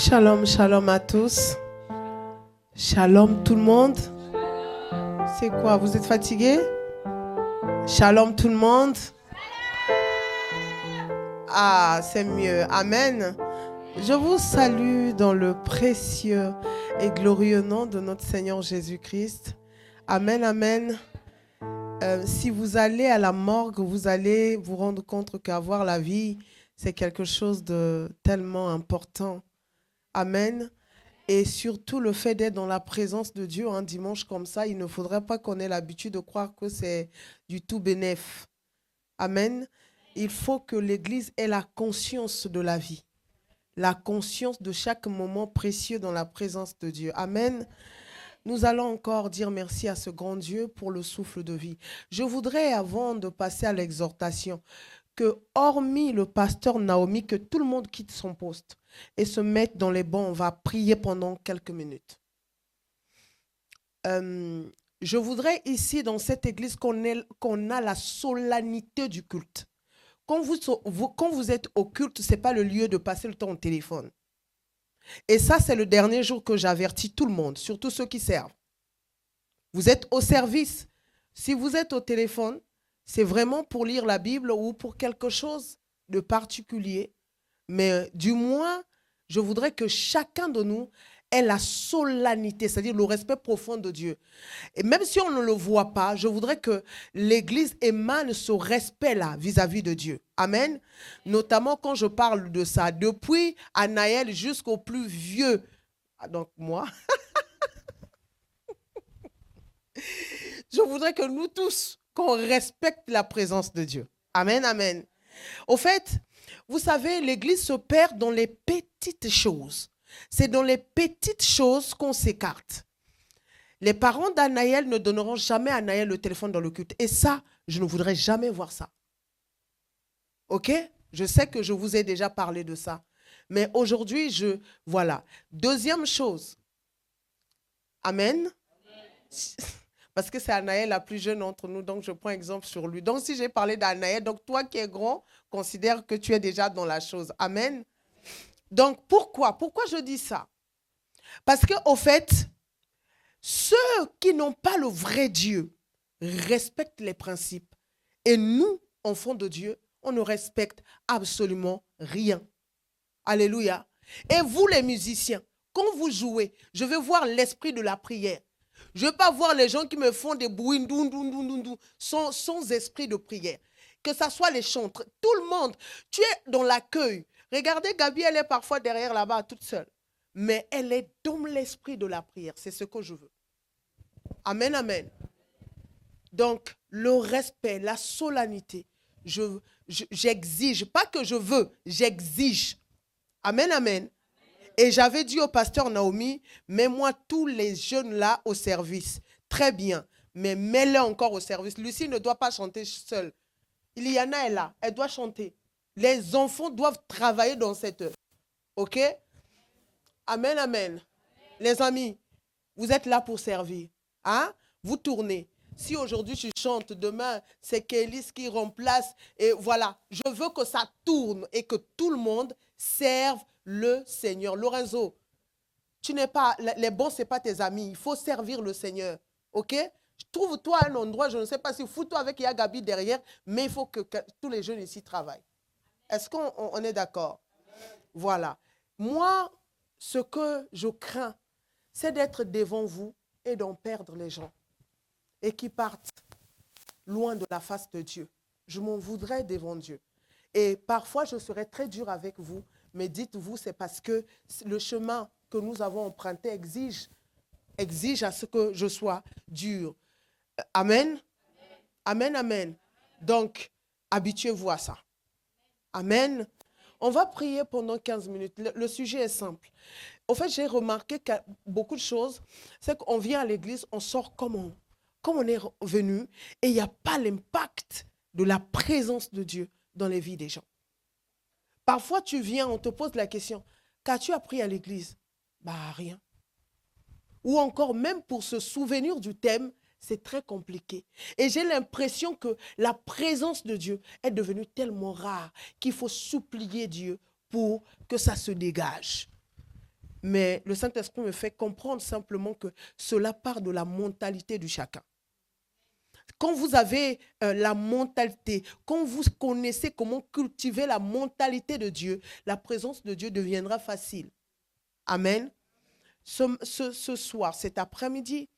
Shalom, shalom à tous. Shalom tout le monde. C'est quoi, vous êtes fatigués? Shalom tout le monde. Ah, c'est mieux. Amen. Je vous salue dans le précieux et glorieux nom de notre Seigneur Jésus-Christ. Amen, amen. Si vous allez à la morgue, vous allez vous rendre compte qu'avoir la vie, c'est quelque chose de tellement important. Amen. Et surtout le fait d'être dans la présence de Dieu un dimanche comme ça, il ne faudrait pas qu'on ait l'habitude de croire que c'est du tout bénef. Amen. Il faut que l'Église ait la conscience de la vie, la conscience de chaque moment précieux dans la présence de Dieu. Amen. Nous allons encore dire merci à ce grand Dieu pour le souffle de vie. Je voudrais, avant de passer à l'exhortation, que hormis le pasteur Naomi, que tout le monde quitte son poste et se mette dans les bancs. On va prier pendant quelques minutes. Je voudrais ici, dans cette église, qu'on a la solennité du culte. Quand vous êtes au culte, ce n'est pas le lieu de passer le temps au téléphone. Et ça, c'est le dernier jour que j'avertis tout le monde, surtout ceux qui servent. Vous êtes au service. Si vous êtes au téléphone, c'est vraiment pour lire la Bible ou pour quelque chose de particulier. Mais du moins, je voudrais que chacun de nous ait la solennité, c'est-à-dire le respect profond de Dieu. Et même si on ne le voit pas, je voudrais que l'Église émane ce respect-là vis-à-vis de Dieu. Amen. Notamment quand je parle de ça, depuis Anaël jusqu'au plus vieux, donc moi, je voudrais que nous tous, qu'on respecte la présence de Dieu. Amen, amen. Au fait, vous savez, l'Église se perd dans les petites choses. C'est dans les petites choses qu'on s'écarte. Les parents d'Anaël ne donneront jamais à Anaël le téléphone dans le culte. Et ça, je ne voudrais jamais voir ça. Ok? Je sais que je vous ai déjà parlé de ça. Mais aujourd'hui, voilà. Deuxième chose. Amen. Parce que c'est Anaël la plus jeune entre nous, donc je prends exemple sur lui. Donc si j'ai parlé d'Anaël, donc toi qui es grand, considère que tu es déjà dans la chose. Amen. Donc pourquoi je dis ça? Parce qu'au fait, ceux qui n'ont pas le vrai Dieu respectent les principes. Et nous, enfants de Dieu, on ne respecte absolument rien. Alléluia. Et vous les musiciens, quand vous jouez, je veux voir l'esprit de la prière. Je ne veux pas voir les gens qui me font des bruits sans esprit de prière. Que ce soit les chantres, tout le monde. Tu es dans l'accueil. Regardez, Gabi, elle est parfois derrière là-bas toute seule. Mais elle est dans l'esprit de la prière. C'est ce que je veux. Amen, amen. Donc, le respect, la solennité, j'exige, pas que je veux, j'exige. Amen, amen. Et j'avais dit au pasteur Naomi, mets-moi tous les jeunes là au service. Très bien, mais mets-les encore au service. Lucie ne doit pas chanter seule. Iliana est là, elle doit chanter. Les enfants doivent travailler dans cette œuvre. OK? Amen, amen. Les amis, vous êtes là pour servir. Hein? Vous tournez. Si aujourd'hui tu chantes, demain c'est Kélis qui remplace. Et voilà, je veux que ça tourne et que tout le monde serve le Seigneur. Lorenzo, tu n'es pas, les bons, ce n'est pas tes amis. Il faut servir le Seigneur. OK? Trouve-toi un endroit, je ne sais pas si fous-toi avec Yagabi derrière, mais il faut que tous les jeunes ici travaillent. Est-ce qu'on est d'accord? Voilà. Moi, ce que je crains, c'est d'être devant vous et d'en perdre les gens. Et qui partent loin de la face de Dieu. Je m'en voudrais devant Dieu. Et parfois, je serai très dur avec vous, mais dites-vous, c'est parce que le chemin que nous avons emprunté exige à ce que je sois dur. Amen. Amen, amen. Donc, habituez-vous à ça. Amen. On va prier pendant 15 minutes. Le sujet est simple. Au fait, j'ai remarqué que beaucoup de choses, c'est qu'on vient à l'église, on sort comme on est venu, et il n'y a pas l'impact de la présence de Dieu dans les vies des gens. Parfois, tu viens, on te pose la question, qu'as-tu appris à l'église? Bah, rien. Ou encore, même pour se souvenir du thème, c'est très compliqué. Et j'ai l'impression que la présence de Dieu est devenue tellement rare qu'il faut supplier Dieu pour que ça se dégage. Mais le Saint-Esprit me fait comprendre simplement que cela part de la mentalité de chacun. Quand vous avez la mentalité, quand vous connaissez comment cultiver la mentalité de Dieu, la présence de Dieu deviendra facile. Amen. Ce soir, cet après-midi,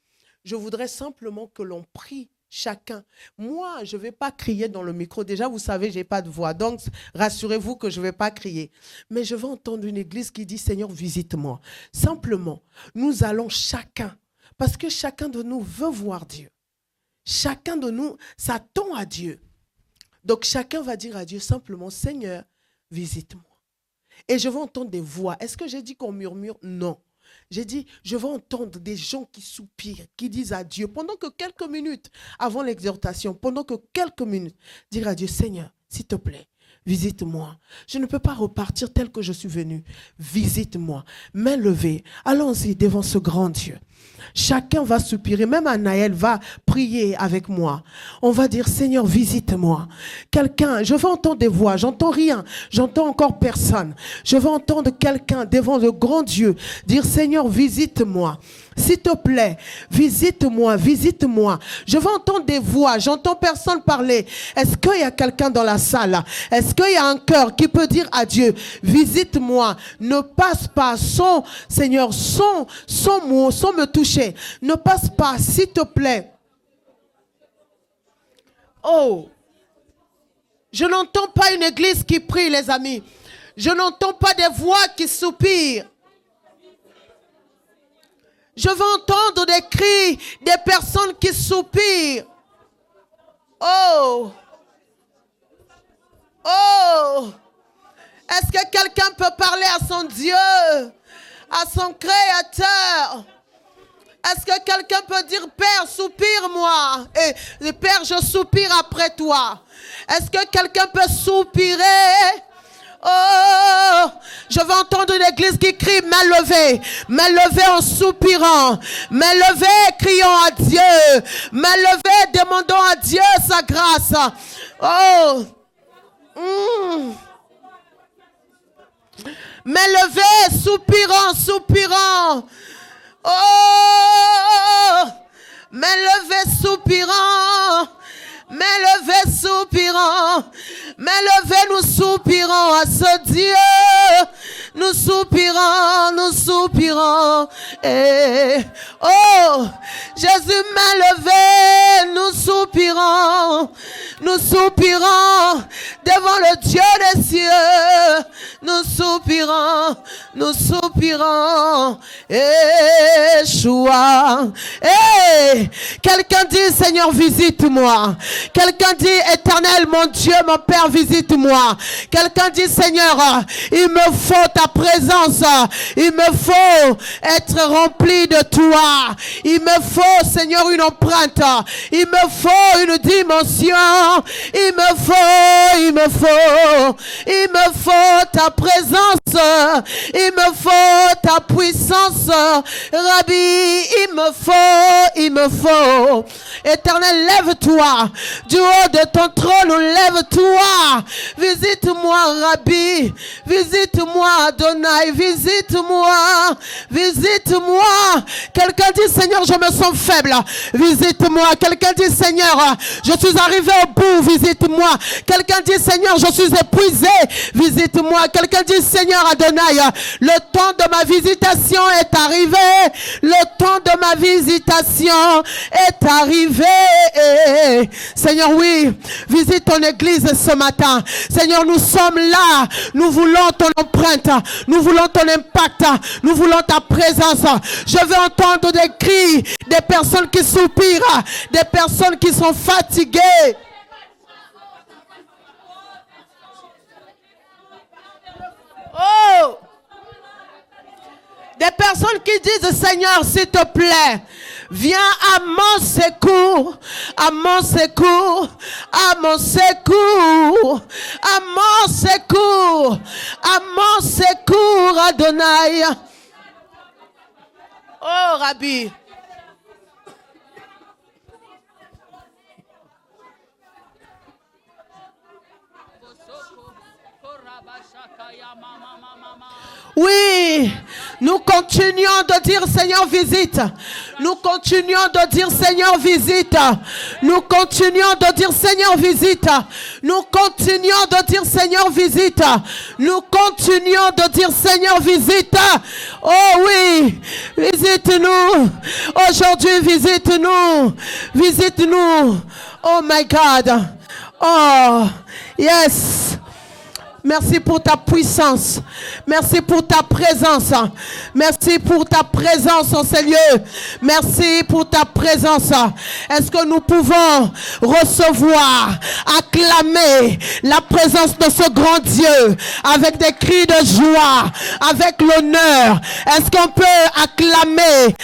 je voudrais simplement que l'on prie chacun. Moi, je ne vais pas crier dans le micro. Déjà, vous savez, je n'ai pas de voix. Donc, rassurez-vous que je ne vais pas crier. Mais je vais entendre une église qui dit, Seigneur, visite-moi. Simplement, nous allons chacun, parce que chacun de nous veut voir Dieu. Chacun de nous s'attend à Dieu. Donc, chacun va dire à Dieu simplement, Seigneur, visite-moi. Et je vais entendre des voix. Est-ce que j'ai dit qu'on murmure? Non. J'ai dit, je vais entendre des gens qui soupirent, qui disent à Dieu, pendant que quelques minutes avant l'exhortation, pendant que quelques minutes, dire à Dieu, Seigneur, s'il te plaît, visite-moi. Je ne peux pas repartir tel que je suis venu. Visite-moi. Main levée. Allons-y devant ce grand Dieu. Chacun va soupirer, même Anaël va prier avec moi. On va dire, Seigneur, visite-moi. Quelqu'un, je vais entendre des voix, j'entends rien, j'entends encore personne. Je vais entendre quelqu'un devant le grand Dieu dire, Seigneur, visite-moi. S'il te plaît, visite-moi, visite-moi. Je vais entendre des voix, j'entends personne parler. Est-ce qu'il y a quelqu'un dans la salle? Est-ce qu'il y a un cœur qui peut dire à Dieu, visite-moi, ne passe pas sans, Seigneur, sans me toucher. Ne passe pas, s'il te plaît. Oh, je n'entends pas une église qui prie, les amis. Je n'entends pas des voix qui soupirent. Je veux entendre des cris, des personnes qui soupirent. Oh! Oh! Est-ce que quelqu'un peut parler à son Dieu, à son Créateur? Est-ce que quelqu'un peut dire, Père, soupire-moi? Et Père, je soupire après toi. Est-ce que quelqu'un peut soupirer? Oh, je vais entendre une église qui crie, main levée en soupirant, main levée criant à Dieu, main levée demandant à Dieu sa grâce. Oh, main levée soupirant. Oh, main levée soupirant. Mais levez soupirant, mais levez nous soupirons à ce Dieu, nous soupirons, et oh, Jésus m'a levé, nous soupirons devant le Dieu des cieux, nous soupirons, Yeshua. Hey, quelqu'un dit, Seigneur, visite-moi. Quelqu'un dit, Éternel, mon Dieu, mon Père, visite-moi. Quelqu'un dit, Seigneur, il me faut ta présence. Il me faut être rempli de toi. Il me faut, Seigneur, une empreinte. Il me faut une dimension. Il me faut ta présence. Il me faut ta puissance. Rabbi, il me faut. Éternel, lève-toi. Du haut de ton trône, lève-toi. Visite-moi, Rabbi. Visite-moi, Adonai. Visite-moi. Quelqu'un dit, Seigneur, je me sens faible. Visite-moi. Quelqu'un dit, Seigneur, je suis arrivé au bout. Visite-moi. Quelqu'un dit, Seigneur, je suis épuisé. Visite-moi. Quelqu'un dit, Seigneur, Adonai, le temps de ma visitation est arrivé. Le temps de ma visitation est arrivé. Seigneur, oui, visite ton église ce matin. Seigneur, nous sommes là. Nous voulons ton empreinte. Nous voulons ton impact. Nous voulons ta présence. Je veux entendre des cris, des personnes qui soupirent, des personnes qui sont fatiguées. Oh! Des personnes qui disent, Seigneur, s'il te plaît, viens à mon secours, à mon secours, à mon secours, à mon secours, à mon secours, Adonai. Oh, Rabbi. Oui, nous continuons de dire Seigneur visite. Nous continuons de dire Seigneur visite. Nous continuons de dire Seigneur visite. Nous continuons de dire Seigneur visite. Nous continuons de dire Seigneur visite. Oh oui, visite-nous. Aujourd'hui visite-nous. Visite-nous. Oh my God. Oh yes. Merci pour ta puissance. Merci pour ta présence. Merci pour ta présence, oh Seigneur. Merci pour ta présence. Est-ce que nous pouvons recevoir, acclamer la présence de ce grand Dieu avec des cris de joie, avec l'honneur? Est-ce qu'on peut acclamer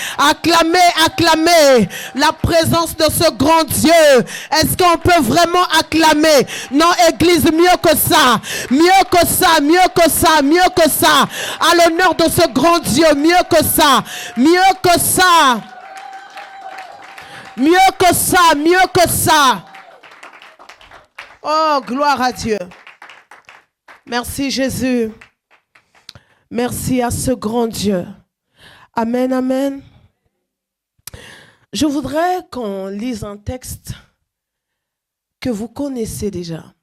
la présence de ce grand Dieu? Est-ce qu'on peut vraiment acclamer? Non, Église, mieux que ça. Mieux que ça, mieux que ça, mieux que ça. À l'honneur de ce grand Dieu, mieux que ça, mieux que ça. Mieux que ça, mieux que ça. Oh, gloire à Dieu. Merci Jésus. Merci à ce grand Dieu. Amen, amen. Je voudrais qu'on lise un texte que vous connaissez déjà.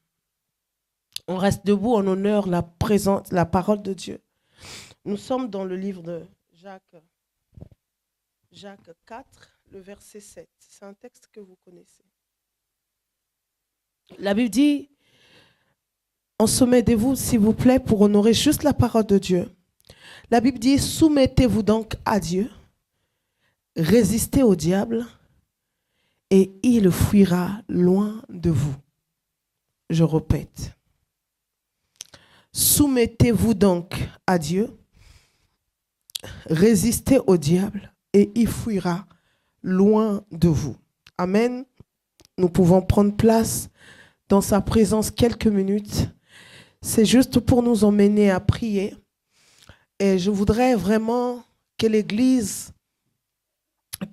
On reste debout en honneur la parole de Dieu. Nous sommes dans le livre de Jacques 4, le verset 7. C'est un texte que vous connaissez. La Bible dit, soumettez-vous s'il vous plaît pour honorer juste la parole de Dieu. La Bible dit, soumettez-vous donc à Dieu, résistez au diable et il fuira loin de vous. Je répète. Soumettez-vous donc à Dieu, résistez au diable et il fuira loin de vous. Amen. Nous pouvons prendre place dans sa présence quelques minutes. C'est juste pour nous emmener à prier. Et je voudrais vraiment que l'Église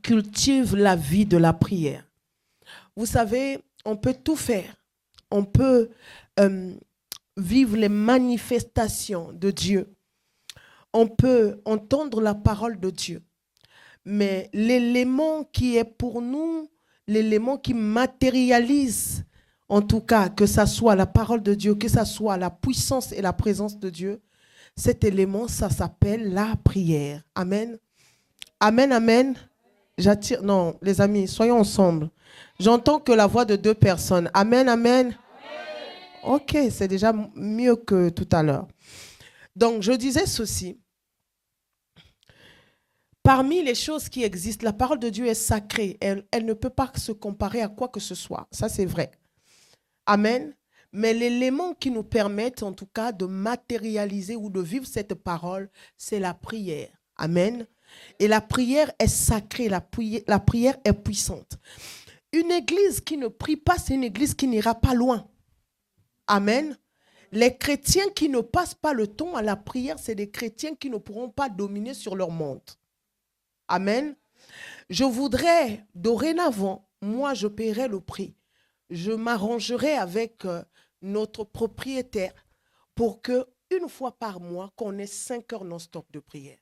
cultive la vie de la prière. Vous savez, on peut tout faire. On peut vivre les manifestations de Dieu. On peut entendre la parole de Dieu. Mais l'élément qui est pour nous, l'élément qui matérialise, en tout cas, que ça soit la parole de Dieu, que ça soit la puissance et la présence de Dieu, cet élément, ça s'appelle la prière. Amen. Amen, amen. J'attire, non, les amis, soyons ensemble. J'entends que la voix de deux personnes. Amen, amen. Ok, c'est déjà mieux que tout à l'heure. Donc, je disais ceci. Parmi les choses qui existent, la parole de Dieu est sacrée. Elle ne peut pas se comparer à quoi que ce soit. Ça, c'est vrai. Amen. Mais l'élément qui nous permet, en tout cas, de matérialiser ou de vivre cette parole, c'est la prière. Amen. Et la prière est sacrée. La prière est puissante. Une église qui ne prie pas, c'est une église qui n'ira pas loin. Amen. Les chrétiens qui ne passent pas le temps à la prière, c'est des chrétiens qui ne pourront pas dominer sur leur monde. Amen. Je voudrais, dorénavant, moi je paierai le prix. Je m'arrangerai avec notre propriétaire pour que, une fois par mois, qu'on ait 5 heures non-stop de prière.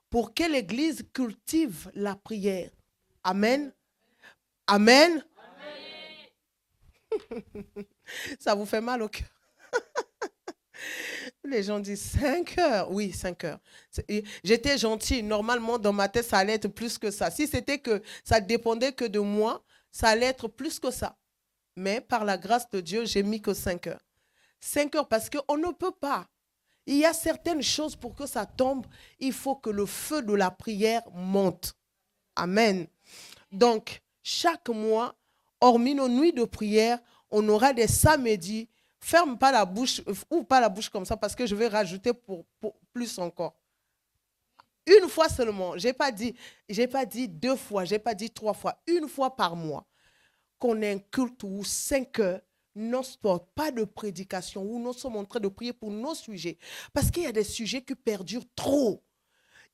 Pour que l'église cultive la prière. Amen. Amen. Ça vous fait mal au cœur? Les gens disent 5 heures. Oui, 5 heures. J'étais gentille. Normalement, dans ma tête, ça allait être plus que ça. Si c'était que ça dépendait que de moi, ça allait être plus que ça. Mais par la grâce de Dieu, j'ai mis que 5 heures. 5 heures parce qu'on ne peut pas. Il y a certaines choses pour que ça tombe. Il faut que le feu de la prière monte. Amen. Donc, chaque mois, hormis nos nuits de prière, on aura des samedis. Ferme pas la bouche, ou pas la bouche comme ça, parce que je vais rajouter pour plus encore. Une fois seulement, j'ai pas dit 2 fois, j'ai pas dit 3 fois, une fois par mois, qu'on ait un culte où 5 heures, non-stop, pas de prédication, où nous sommes en train de prier pour nos sujets. Parce qu'il y a des sujets qui perdurent trop.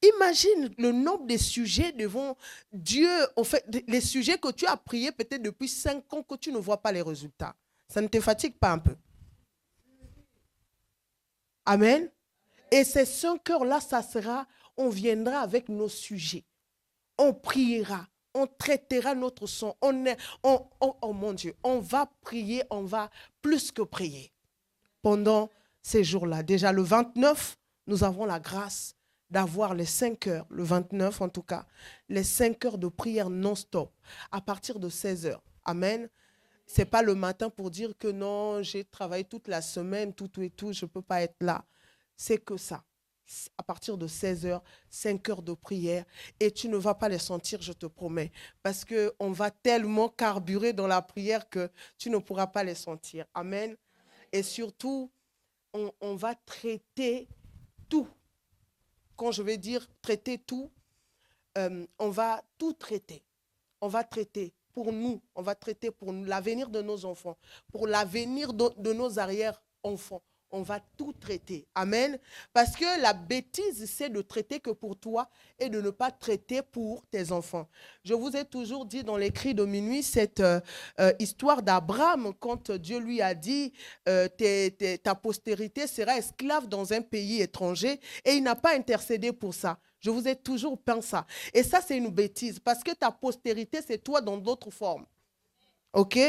Imagine le nombre de sujets devant Dieu, en fait, les sujets que tu as priés peut-être depuis 5 ans que tu ne vois pas les résultats. Ça ne te fatigue pas un peu? Amen. Et ces 5 heures-là, ça sera, on viendra avec nos sujets. On priera, on traitera notre son. Oh mon Dieu, on va prier, on va plus que prier pendant ces jours-là. Déjà le 29, nous avons la grâce d'avoir les 5 heures, le 29 en tout cas, les 5 heures de prière non-stop à partir de 16 heures. Amen. Ce n'est pas le matin pour dire que non, j'ai travaillé toute la semaine, tout et tout, je ne peux pas être là. C'est que ça. À partir de 16 heures, 5 heures de prière, et tu ne vas pas les sentir, je te promets, parce qu'on va tellement carburer dans la prière que tu ne pourras pas les sentir. Amen. Et surtout, on va traiter tout. Quand je vais dire traiter tout, on va tout traiter. On va traiter pour nous, on va traiter pour l'avenir de nos enfants, pour l'avenir de nos arrière-enfants. On va tout traiter. Amen. Parce que la bêtise, c'est de traiter que pour toi et de ne pas traiter pour tes enfants. Je vous ai toujours dit dans les cris de minuit cette histoire d'Abraham quand Dieu lui a dit ta postérité sera esclave dans un pays étranger et il n'a pas intercédé pour ça. Je vous ai toujours peint ça. Et ça, c'est une bêtise parce que ta postérité, c'est toi dans d'autres formes. OK?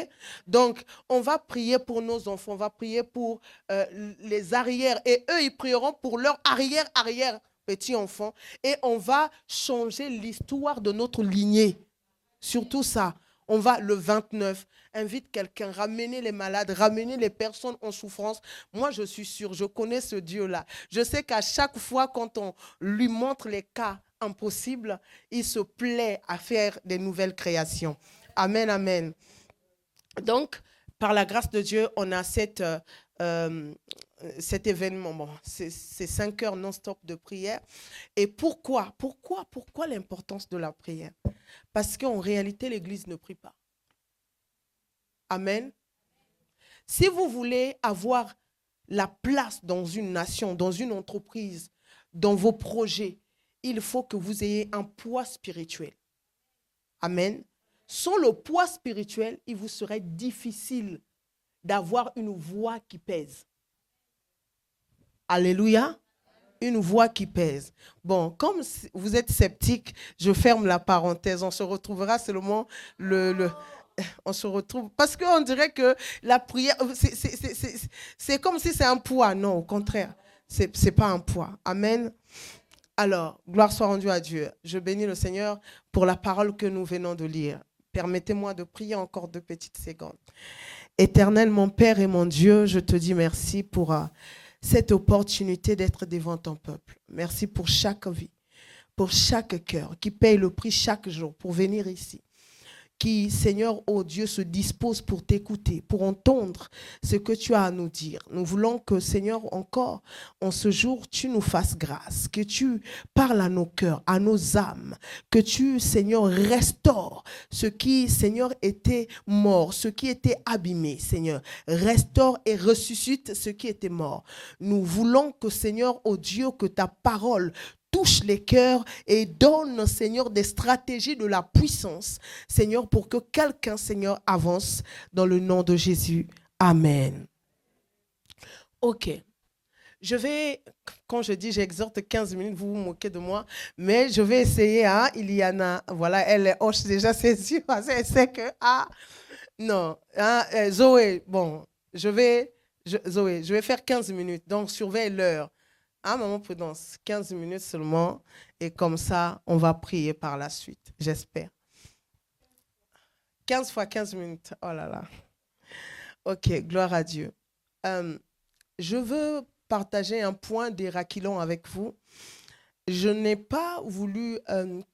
Donc, on va prier pour nos enfants, on va prier pour les arrières. Et eux, ils prieront pour leur arrière petits-enfants. Et on va changer l'histoire de notre lignée. Surtout ça. On va le 29, invite quelqu'un, ramener les malades, ramener les personnes en souffrance. Moi, je suis sûre, je connais ce Dieu-là. Je sais qu'à chaque fois, quand on lui montre les cas impossibles, il se plaît à faire des nouvelles créations. Amen, amen. Donc, par la grâce de Dieu, on a cet événement. Bon, c'est 5 heures non-stop de prière. Et pourquoi l'importance de la prière? Parce qu'en réalité, l'Église ne prie pas. Amen. Si vous voulez avoir la place dans une nation, dans une entreprise, dans vos projets, il faut que vous ayez un poids spirituel. Amen. Sans le poids spirituel, il vous serait difficile d'avoir une voix qui pèse. Alléluia. Une voix qui pèse. Bon, comme vous êtes sceptique, je ferme la parenthèse. On se retrouvera seulement on se retrouve. Parce qu'on dirait que la prière, c'est comme si c'est un poids. Non, au contraire, ce n'est pas un poids. Amen. Alors, gloire soit rendue à Dieu. Je bénis le Seigneur pour la parole que nous venons de lire. Permettez-moi de prier encore 2 petites secondes. Éternel, mon Père et mon Dieu, je te dis merci pour cette opportunité d'être devant ton peuple. Merci pour chaque vie, pour chaque cœur qui paye le prix chaque jour pour venir ici. Qui, Seigneur, oh Dieu, se dispose pour t'écouter, pour entendre ce que tu as à nous dire. Nous voulons que, Seigneur, encore, en ce jour, tu nous fasses grâce, que tu parles à nos cœurs, à nos âmes, que tu, Seigneur, restaures ce qui, Seigneur, était mort, ce qui était abîmé, Seigneur. Restaure et ressuscite ce qui était mort. Nous voulons que, Seigneur, oh Dieu, que ta parole touche les cœurs et donne, Seigneur, des stratégies de la puissance, Seigneur, pour que quelqu'un, Seigneur, avance dans le nom de Jésus. Amen. Ok. Je vais, quand je dis j'exhorte 15 minutes, vous vous moquez de moi, mais je vais essayer, hein, Iliana, voilà, elle hoche déjà ses yeux, elle sait que, non, hein, Zoé, bon, Zoé, je vais faire 15 minutes, donc surveille l'heure. Ah, maman Prudence, 15 minutes seulement. Et comme ça, on va prier par la suite, j'espère. 15 fois 15 minutes. Oh là là. Ok, gloire à Dieu. Je veux partager un point d'Héraquilon avec vous. Je n'ai pas voulu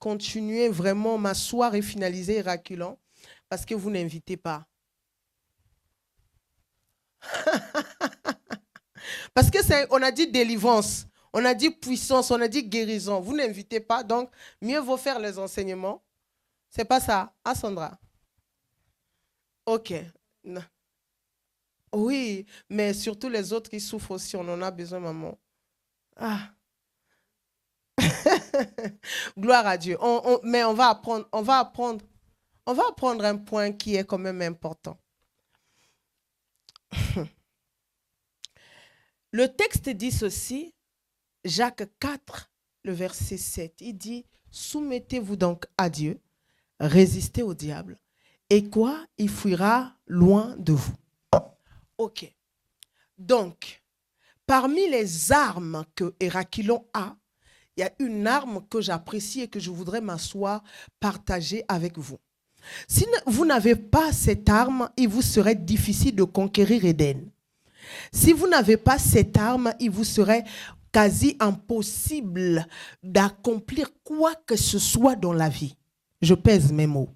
continuer vraiment m'asseoir et finaliser Héraquilon parce que vous n'invitez pas. Parce que on a dit délivrance, on a dit puissance, on a dit guérison. Vous n'invitez pas, donc mieux vaut faire les enseignements. C'est pas ça, hein, Sandra? Ok. Non. Oui, mais surtout les autres qui souffrent aussi, on en a besoin, maman. Ah. Gloire à Dieu. Mais on va apprendre un point qui est quand même important. Le texte dit ceci, Jacques 4, le verset 7. Il dit, soumettez-vous donc à Dieu, résistez au diable, et quoi? Il fuira loin de vous. Ok. Donc, parmi les armes que Hérakilon a, il y a une arme que j'apprécie et que je voudrais m'asseoir, partager avec vous. Si vous n'avez pas cette arme, il vous serait difficile de conquérir Éden. Si vous n'avez pas cette arme, il vous serait quasi impossible d'accomplir quoi que ce soit dans la vie. Je pèse mes mots.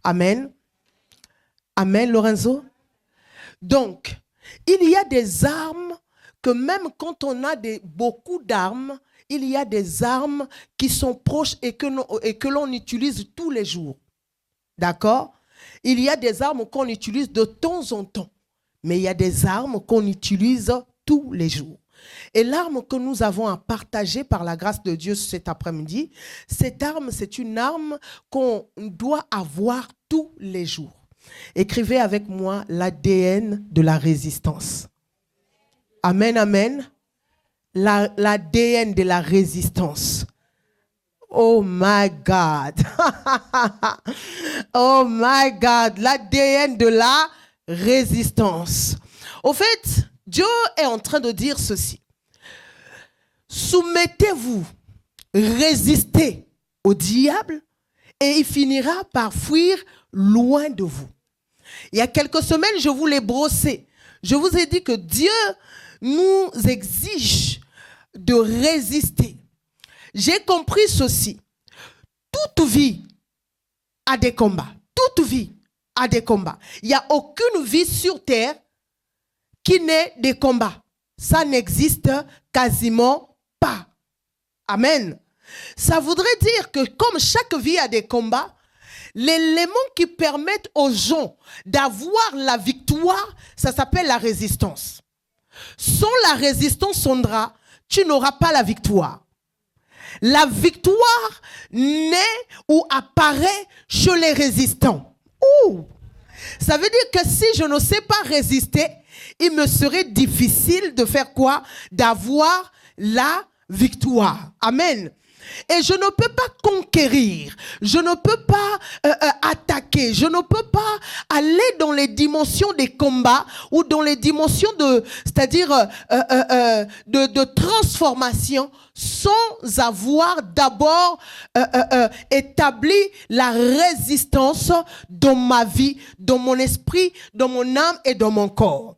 Amen. Amen, Lorenzo. Donc, il y a des armes que même quand on a beaucoup d'armes, il y a des armes qui sont proches et que l'on utilise tous les jours. D'accord? Il y a des armes qu'on utilise de temps en temps, mais il y a des armes qu'on utilise tous les jours. Et l'arme que nous avons à partager par la grâce de Dieu cet après-midi, cette arme, c'est une arme qu'on doit avoir tous les jours. Écrivez avec moi l'ADN de la résistance. Amen, amen. L'ADN de la résistance. Oh my God. Oh my God. L'ADN de la résistance. Au fait, Dieu est en train de dire ceci. Soumettez-vous, résistez au diable et il finira par fuir loin de vous. Il y a quelques semaines, je vous l'ai brossé. Je vous ai dit que Dieu nous exige de résister. J'ai compris ceci. Toute vie a des combats. Toute vie a des combats. Il n'y a aucune vie sur terre qui n'ait des combats. Ça n'existe quasiment pas. Amen. Ça voudrait dire que comme chaque vie a des combats, l'élément qui permet aux gens d'avoir la victoire, ça s'appelle la résistance. Sans la résistance, Sandra, tu n'auras pas la victoire. La victoire naît ou apparaît chez les résistants. Ouh. Ça veut dire que si je ne sais pas résister, il me serait difficile de faire quoi? D'avoir la victoire. Amen. Et je ne peux pas conquérir, je ne peux pas attaquer, je ne peux pas aller dans les dimensions des combats ou dans les dimensions c'est-à-dire de transformation sans avoir d'abord établi la résistance dans ma vie, dans mon esprit, dans mon âme et dans mon corps.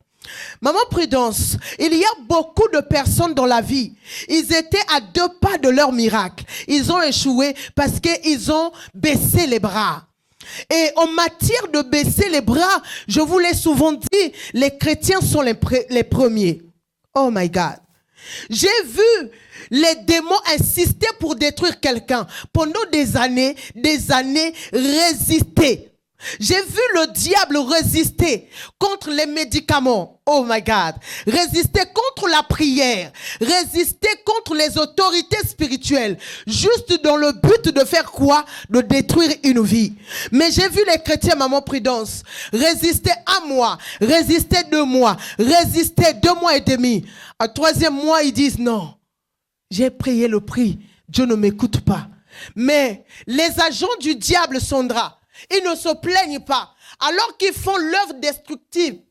Maman Prudence, il y a beaucoup de personnes dans la vie. Ils étaient à 2 pas de leur miracle. Ils ont échoué parce qu'ils ont baissé les bras. Et en matière de baisser les bras, je vous l'ai souvent dit, les chrétiens sont les premiers. Oh my God. J'ai vu les démons insister pour détruire quelqu'un. Pendant des années, résister. J'ai vu le diable résister contre les médicaments. Oh my God. Résister contre la prière. Résister contre les autorités spirituelles. Juste dans le but de faire quoi? De détruire une vie. Mais j'ai vu les chrétiens, maman Prudence, résister 1 mois, résister 2 mois, résister 2 mois et demi. Au 3e mois, ils disent non. J'ai payé le prix. Dieu ne m'écoute pas. Mais les agents du diable, Sandra, ils ne se plaignent pas, alors qu'ils font l'œuvre destructive.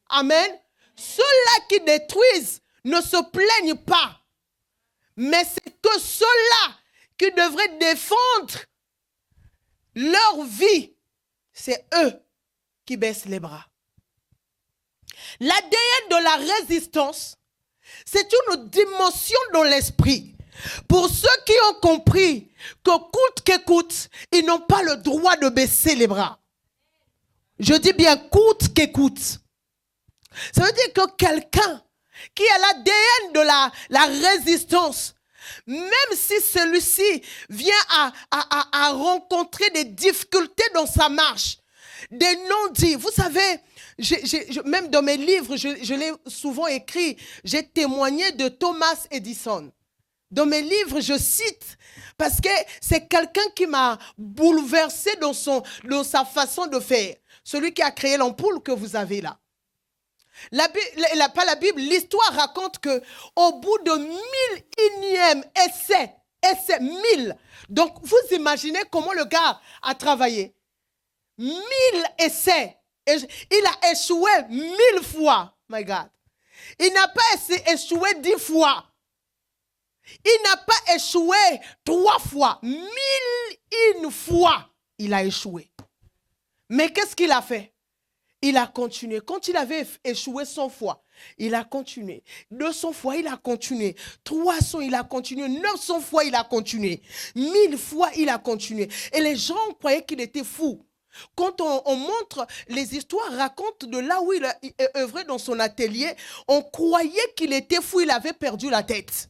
Amen. Ceux-là qui détruisent ne se plaignent pas. Mais c'est que ceux-là qui devraient défendre leur vie, c'est eux qui baissent les bras. L'ADN de la résistance, c'est une dimension dans l'esprit. Pour ceux qui ont compris que coûte que coûte, ils n'ont pas le droit de baisser les bras. Je dis bien coûte que coûte. Ça veut dire que quelqu'un qui a l'ADN de la résistance, même si celui-ci vient à rencontrer des difficultés dans sa marche, des non-dits. Vous savez, même dans mes livres, je l'ai souvent écrit, j'ai témoigné de Thomas Edison. Dans mes livres, je cite, parce que c'est quelqu'un qui m'a bouleversé dans sa façon de faire. Celui qui a créé l'ampoule que vous avez là. Pas la Bible, l'histoire raconte qu'au bout de 1001e essai 1000. Donc, vous imaginez comment le gars a travaillé. 1000 essais. Il a échoué 1000 fois. My God. Il n'a pas échoué 10 fois. Il n'a pas échoué 3 fois. 1001 fois, il a échoué. Mais qu'est-ce qu'il a fait? Il a continué. Quand il avait échoué 100 fois, il a continué. 200 fois, il a continué. 300, il a continué. 900 fois, il a continué. 1000 fois, il a continué. Et les gens croyaient qu'il était fou. Quand on montre les histoires, racontent de là où il œuvrait dans son atelier, on croyait qu'il était fou, il avait perdu la tête.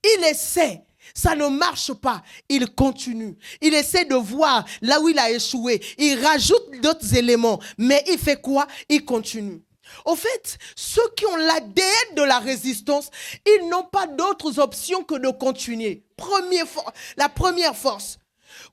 Il essaie, ça ne marche pas, il continue. Il essaie de voir là où il a échoué, il rajoute d'autres éléments, mais il fait quoi? Il continue. Au fait, ceux qui ont l'ADN de la résistance, ils n'ont pas d'autres options que de continuer. La première force.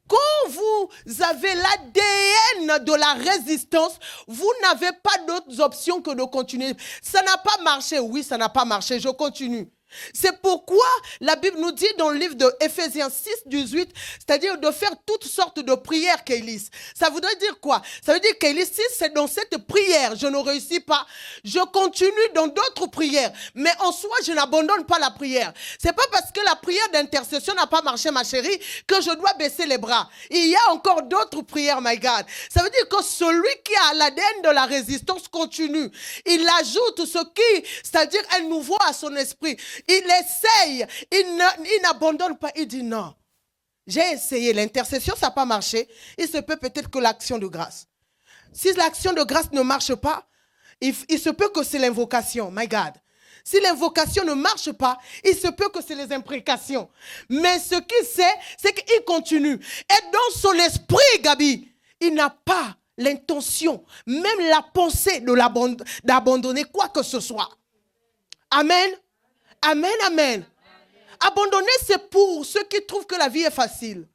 Quand vous avez l'ADN de la résistance, vous n'avez pas d'autres options que de continuer. Ça n'a pas marché. Oui, ça n'a pas marché. Je continue. C'est pourquoi la Bible nous dit dans le livre de Éphésiens 6, 18, c'est-à-dire de faire toutes sortes de prières, Kélis. Ça voudrait dire quoi? Ça veut dire, Kélis, si c'est dans cette prière, je ne réussis pas, je continue dans d'autres prières. Mais en soi, je n'abandonne pas la prière. C'est pas parce que la prière d'intercession n'a pas marché, ma chérie, que je dois baisser les bras. Il y a encore d'autres prières, my God. Ça veut dire que celui qui a l'ADN de la résistance continue. Il ajoute c'est-à-dire un nouveau à son esprit. Il essaye, il n'abandonne pas, il dit non. J'ai essayé, l'intercession, ça n'a pas marché. Il se peut peut-être que l'action de grâce. Si l'action de grâce ne marche pas, il se peut que c'est l'invocation, my God. Si l'invocation ne marche pas, il se peut que c'est les imprécations. Mais ce qu'il sait, c'est qu'il continue. Et dans son esprit, Gabi, il n'a pas l'intention, même la pensée d'abandonner quoi que ce soit. Amen. Amen, amen. Abandonner, c'est pour ceux qui trouvent que la vie est facile.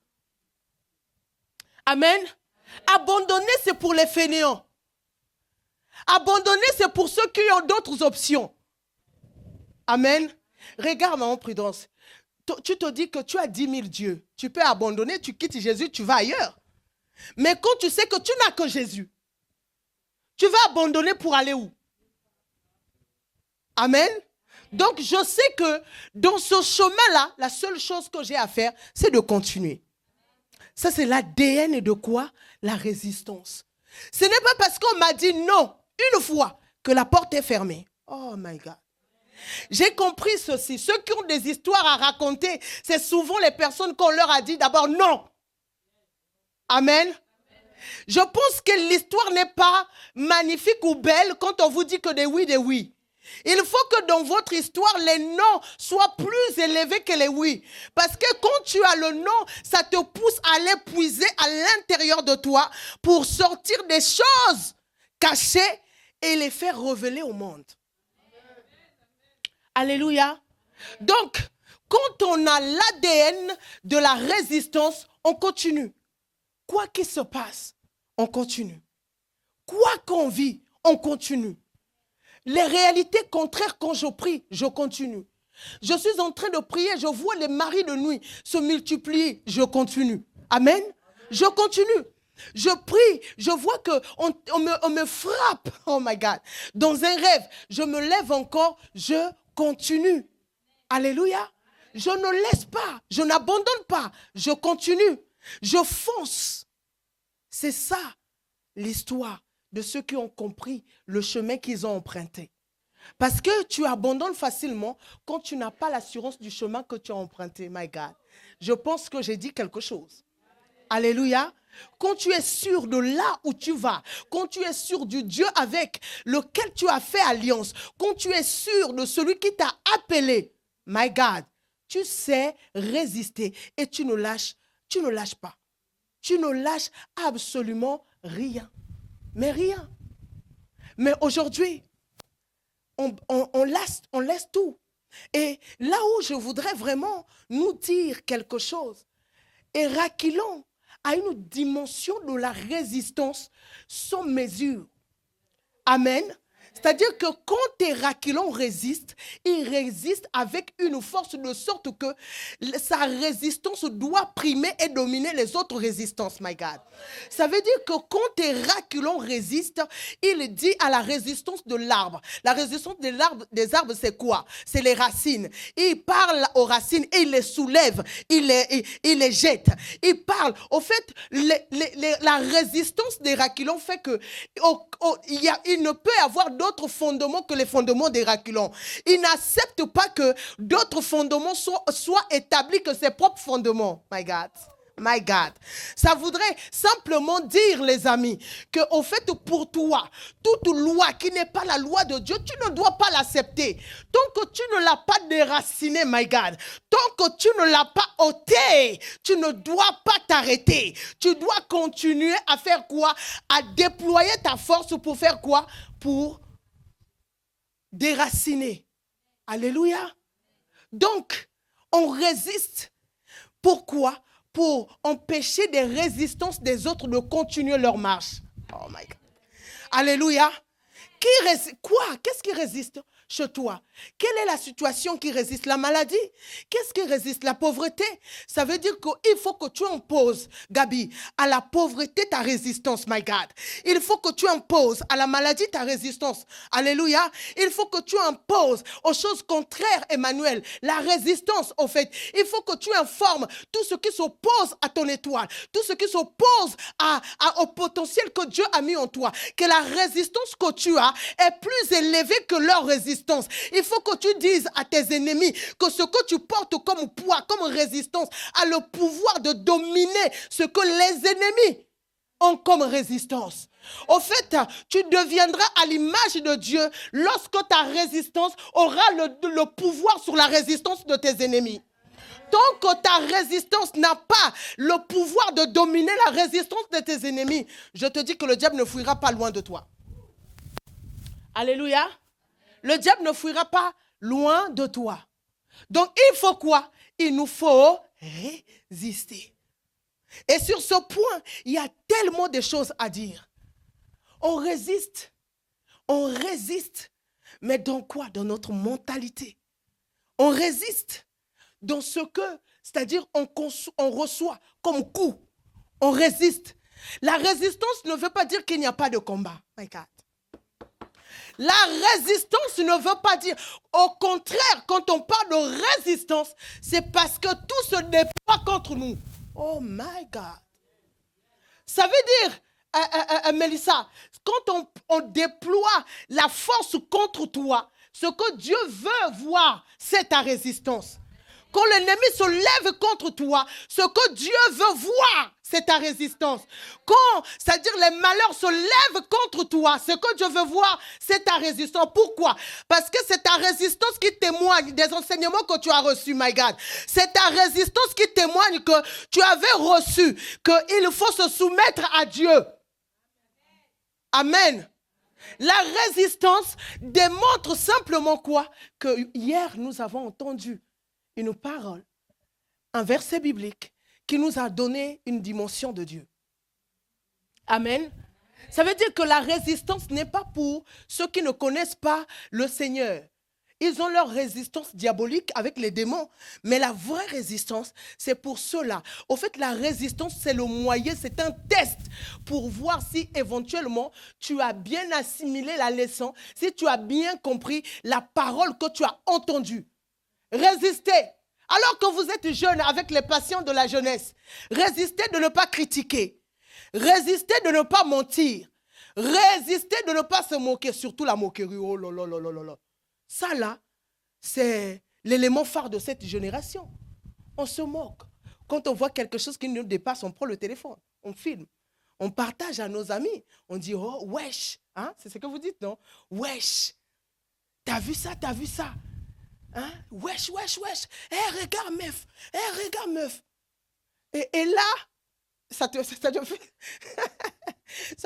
Amen. Abandonner, c'est pour les fainéants. Abandonner, c'est pour ceux qui ont d'autres options. Amen. Regarde, maman Prudence. Tu te dis que tu as 10 000 dieux. Tu peux abandonner, tu quittes Jésus, tu vas ailleurs. Mais quand tu sais que tu n'as que Jésus, tu vas abandonner pour aller où? Amen. Donc, je sais que dans ce chemin-là, la seule chose que j'ai à faire, c'est de continuer. Ça, c'est l'ADN de quoi? La résistance. Ce n'est pas parce qu'on m'a dit non une fois que la porte est fermée. Oh my God. J'ai compris ceci. Ceux qui ont des histoires à raconter, c'est souvent les personnes qu'on leur a dit d'abord non. Amen. Je pense que l'histoire n'est pas magnifique ou belle quand on vous dit que des oui, des oui. Il faut que dans votre histoire, les noms soient plus élevés que les oui. Parce que quand tu as le non, ça te pousse à aller puiser à l'intérieur de toi pour sortir des choses cachées et les faire révéler au monde. Alléluia. Donc, quand on a l'ADN de la résistance, on continue. Quoi qu'il se passe, on continue. Quoi qu'on vit, on continue. Les réalités contraires, quand je prie, je continue. Je suis en train de prier, je vois les maris de nuit se multiplier, je continue. Amen. Je continue. Je prie, je vois qu'on me frappe. Oh my God. Dans un rêve, je me lève encore, je continue. Alléluia. Je ne laisse pas, je n'abandonne pas, je continue. Je fonce. C'est ça l'histoire de ceux qui ont compris le chemin qu'ils ont emprunté. Parce que tu abandonnes facilement quand tu n'as pas l'assurance du chemin que tu as emprunté. My God. Je pense que j'ai dit quelque chose. Alléluia. Quand tu es sûr de là où tu vas, quand tu es sûr du Dieu avec lequel tu as fait alliance, quand tu es sûr de celui qui t'a appelé, my God, tu sais résister et tu ne lâches pas. Tu ne lâches absolument rien. Mais rien. Mais aujourd'hui, on laisse tout. Et là où je voudrais vraiment nous dire quelque chose, Héraclion a une dimension de la résistance sans mesure. Amen. C'est-à-dire que quand tes raquilons résistent, ils résistent avec une force de sorte que sa résistance doit primer et dominer les autres résistances, my God. Ça veut dire que quand tes raquilons résistent, il dit à la résistance de l'arbre. La résistance des arbres, c'est quoi? C'est les racines. Il parle aux racines et il les soulève, il les jette. Il parle. Au fait, la résistance des raquilons fait que il ne peut y avoir d'autres fondements que les fondements des raquilons. Il n'accepte pas que d'autres fondements soient établis que ses propres fondements. My God. My God. Ça voudrait simplement dire, les amis, que au fait, pour toi, toute loi qui n'est pas la loi de Dieu, tu ne dois pas l'accepter. Tant que tu ne l'as pas déraciné, my God, tant que tu ne l'as pas ôté, tu ne dois pas t'arrêter. Tu dois continuer à faire quoi? À déployer ta force pour faire quoi? Pour déraciner. Alléluia. Donc, on résiste. Pourquoi? Pour empêcher des résistances des autres de continuer leur marche. Oh my God. Alléluia. Quoi? Qu'est-ce qui résiste chez toi? Quelle est la situation qui résiste? La maladie? Qu'est-ce qui résiste? La pauvreté? Ça veut dire qu'il faut que tu imposes, Gabi, à la pauvreté ta résistance, my God. Il faut que tu imposes à la maladie ta résistance. Alléluia. Il faut que tu imposes aux choses contraires, Emmanuel, la résistance, au fait. Il faut que tu informes tout ce qui s'oppose à ton étoile, tout ce qui s'oppose au potentiel que Dieu a mis en toi. Que la résistance que tu as est plus élevée que leur résistance. Il faut que tu dises à tes ennemis que ce que tu portes comme poids, comme résistance, a le pouvoir de dominer ce que les ennemis ont comme résistance. Au fait, tu deviendras à l'image de Dieu lorsque ta résistance aura le pouvoir sur la résistance de tes ennemis. Tant que ta résistance n'a pas le pouvoir de dominer la résistance de tes ennemis, je te dis que le diable ne fuira pas loin de toi. Alléluia. Le diable ne fuira pas loin de toi. Donc, il faut quoi? Il nous faut résister. Et sur ce point, il y a tellement de choses à dire. On résiste, mais dans quoi? Dans notre mentalité. On résiste dans ce que, c'est-à-dire on reçoit comme coup. On résiste. La résistance ne veut pas dire qu'il n'y a pas de combat. My God. La résistance ne veut pas dire, au contraire, quand on parle de résistance, c'est parce que tout se déploie contre nous. Oh my God. Ça veut dire, Mélissa, quand on déploie la force contre toi, ce que Dieu veut voir, c'est ta résistance. Quand l'ennemi se lève contre toi, ce que Dieu veut voir, c'est ta résistance. Quand, c'est-à-dire les malheurs se lèvent contre toi, ce que Dieu veut voir, c'est ta résistance. Pourquoi? Parce que c'est ta résistance qui témoigne des enseignements que tu as reçus, my God. C'est ta résistance qui témoigne que tu avais reçu, qu'il faut se soumettre à Dieu. Amen. La résistance démontre simplement quoi? Que hier, nous avons entendu une parole, un verset biblique qui nous a donné une dimension de Dieu. Amen. Ça veut dire que la résistance n'est pas pour ceux qui ne connaissent pas le Seigneur. Ils ont leur résistance diabolique avec les démons. Mais la vraie résistance, c'est pour ceux-là. Au fait, la résistance, c'est le moyen, c'est un test pour voir si éventuellement tu as bien assimilé la leçon, si tu as bien compris la parole que tu as entendue. Résistez. Alors que vous êtes jeune avec les passions de la jeunesse, résistez de ne pas critiquer. Résistez de ne pas mentir. Résistez de ne pas se moquer, surtout la moquerie. Oh là là là là là. Ça là, c'est l'élément phare de cette génération. On se moque. Quand on voit quelque chose qui nous dépasse, on prend le téléphone, on filme, on partage à nos amis. On dit, oh, wesh. Hein? C'est ce que vous dites, non? Wesh. T'as vu ça, t'as vu ça? Hein? Wesh, wesh, wesh. Hé, regarde, meuf. Hé, regarde, meuf. Et là, ça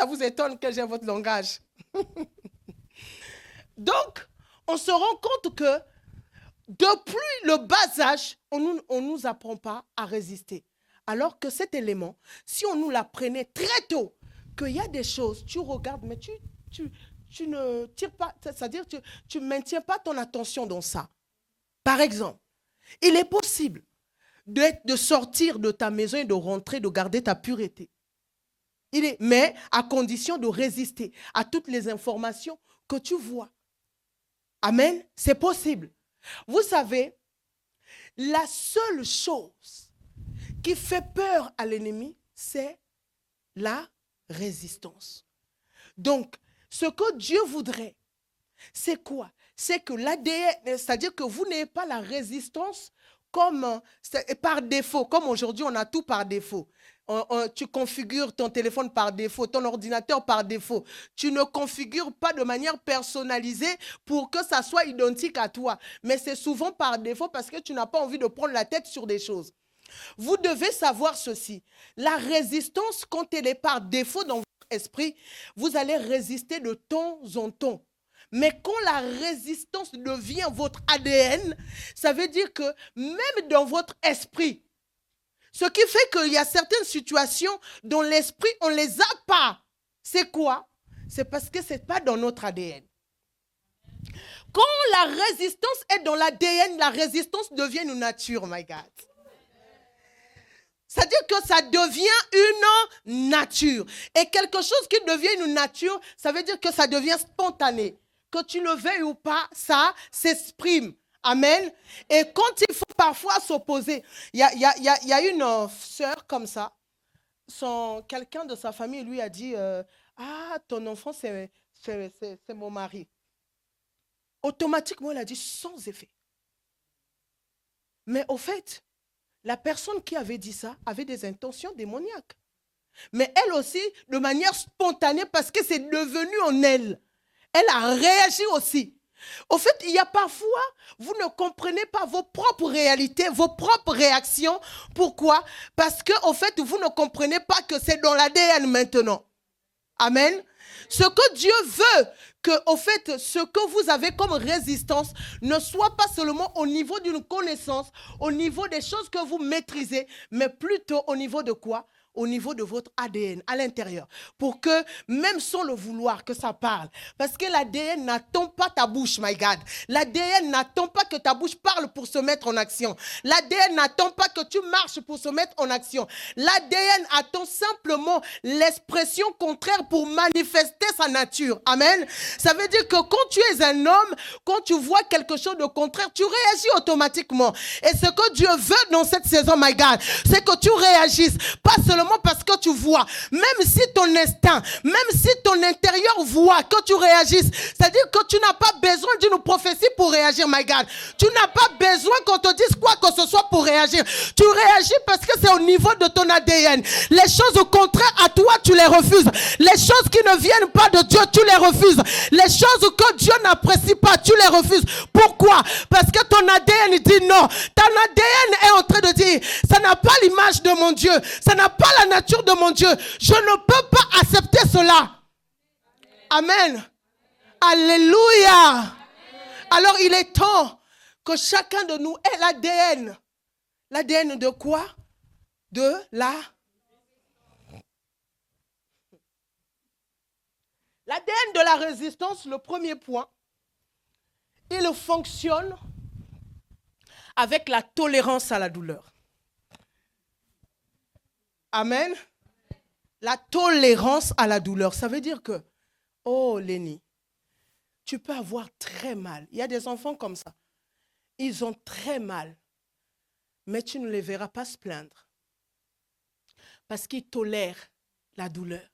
vous étonne que j'ai votre langage. Donc, on se rend compte que depuis le bas âge, on ne nous apprend pas à résister. Alors que cet élément, si on nous l'apprenait très tôt, qu'il y a des choses, tu regardes, mais tu ne tires pas, c'est-à-dire tu ne maintiens pas ton attention dans ça. Par exemple, il est possible de sortir de ta maison et de rentrer, de garder ta pureté. Mais à condition de résister à toutes les informations que tu vois. Amen. C'est possible. Vous savez, la seule chose qui fait peur à l'ennemi, c'est la résistance. Donc, ce que Dieu voudrait, c'est quoi? C'est que l'ADN, c'est-à-dire que vous n'ayez pas la résistance comme par défaut, comme aujourd'hui on a tout par défaut. Tu configures ton téléphone par défaut, ton ordinateur par défaut. Tu ne configures pas de manière personnalisée pour que ça soit identique à toi. Mais c'est souvent par défaut parce que tu n'as pas envie de prendre la tête sur des choses. Vous devez savoir ceci. La résistance, quand elle est par défaut dans votre esprit, vous allez résister de temps en temps. Mais quand la résistance devient votre ADN, ça veut dire que même dans votre esprit, ce qui fait qu'il y a certaines situations dont l'esprit, on ne les a pas. C'est quoi? C'est parce que ce n'est pas dans notre ADN. Quand la résistance est dans l'ADN, la résistance devient une nature, my God. C'est-à-dire que ça devient une nature. Et quelque chose qui devient une nature, ça veut dire que ça devient spontané. Que tu le veuilles ou pas, ça s'exprime. Amen. Et quand il faut parfois s'opposer, il y a une sœur comme ça, quelqu'un de sa famille lui a dit, ah, ton enfant, c'est mon mari. Automatiquement, elle a dit sans effet. Mais au fait, la personne qui avait dit ça avait des intentions démoniaques. Mais elle aussi, de manière spontanée, parce que c'est devenu en elle. Elle a réagi aussi. Au fait, il y a parfois, vous ne comprenez pas vos propres réalités, vos propres réactions. Pourquoi? Parce que, au fait, vous ne comprenez pas que c'est dans l'ADN maintenant. Amen. Ce que Dieu veut, que, au fait, ce que vous avez comme résistance ne soit pas seulement au niveau d'une connaissance, au niveau des choses que vous maîtrisez, mais plutôt au niveau de quoi? Au niveau de votre ADN, à l'intérieur. Pour que, même sans le vouloir, que ça parle. Parce que l'ADN n'attend pas ta bouche, my God. L'ADN n'attend pas que ta bouche parle pour se mettre en action. L'ADN n'attend pas que tu marches pour se mettre en action. L'ADN attend simplement l'expression contraire pour manifester sa nature. Amen. Ça veut dire que quand tu es un homme, quand tu vois quelque chose de contraire, tu réagis automatiquement. Et ce que Dieu veut dans cette saison, my God, c'est que tu réagisses. Pas seulement parce que tu vois, même si ton instinct, même si ton intérieur voit que tu réagisses, c'est-à-dire que tu n'as pas besoin d'une prophétie pour réagir, my God. Tu n'as pas besoin qu'on te dise quoi que ce soit pour réagir. Tu réagis parce que c'est au niveau de ton ADN. Les choses contraires à toi, tu les refuses. Les choses qui ne viennent pas de Dieu, tu les refuses. Les choses que Dieu n'apprécie pas, tu les refuses. Pourquoi? Parce que ton ADN dit non. Ton ADN est en train de dire, ça n'a pas l'image de mon Dieu. Ça n'a pas la nature de mon Dieu. Je ne peux pas accepter cela. Amen. Alléluia. Alors il est temps que chacun de nous ait l'ADN. L'ADN de quoi? De l'ADN de la résistance, le premier point, il fonctionne avec la tolérance à la douleur. Amen. La tolérance à la douleur. Ça veut dire que, oh Lénie, tu peux avoir très mal. Il y a des enfants comme ça. Ils ont très mal. Mais tu ne les verras pas se plaindre. Parce qu'ils tolèrent la douleur.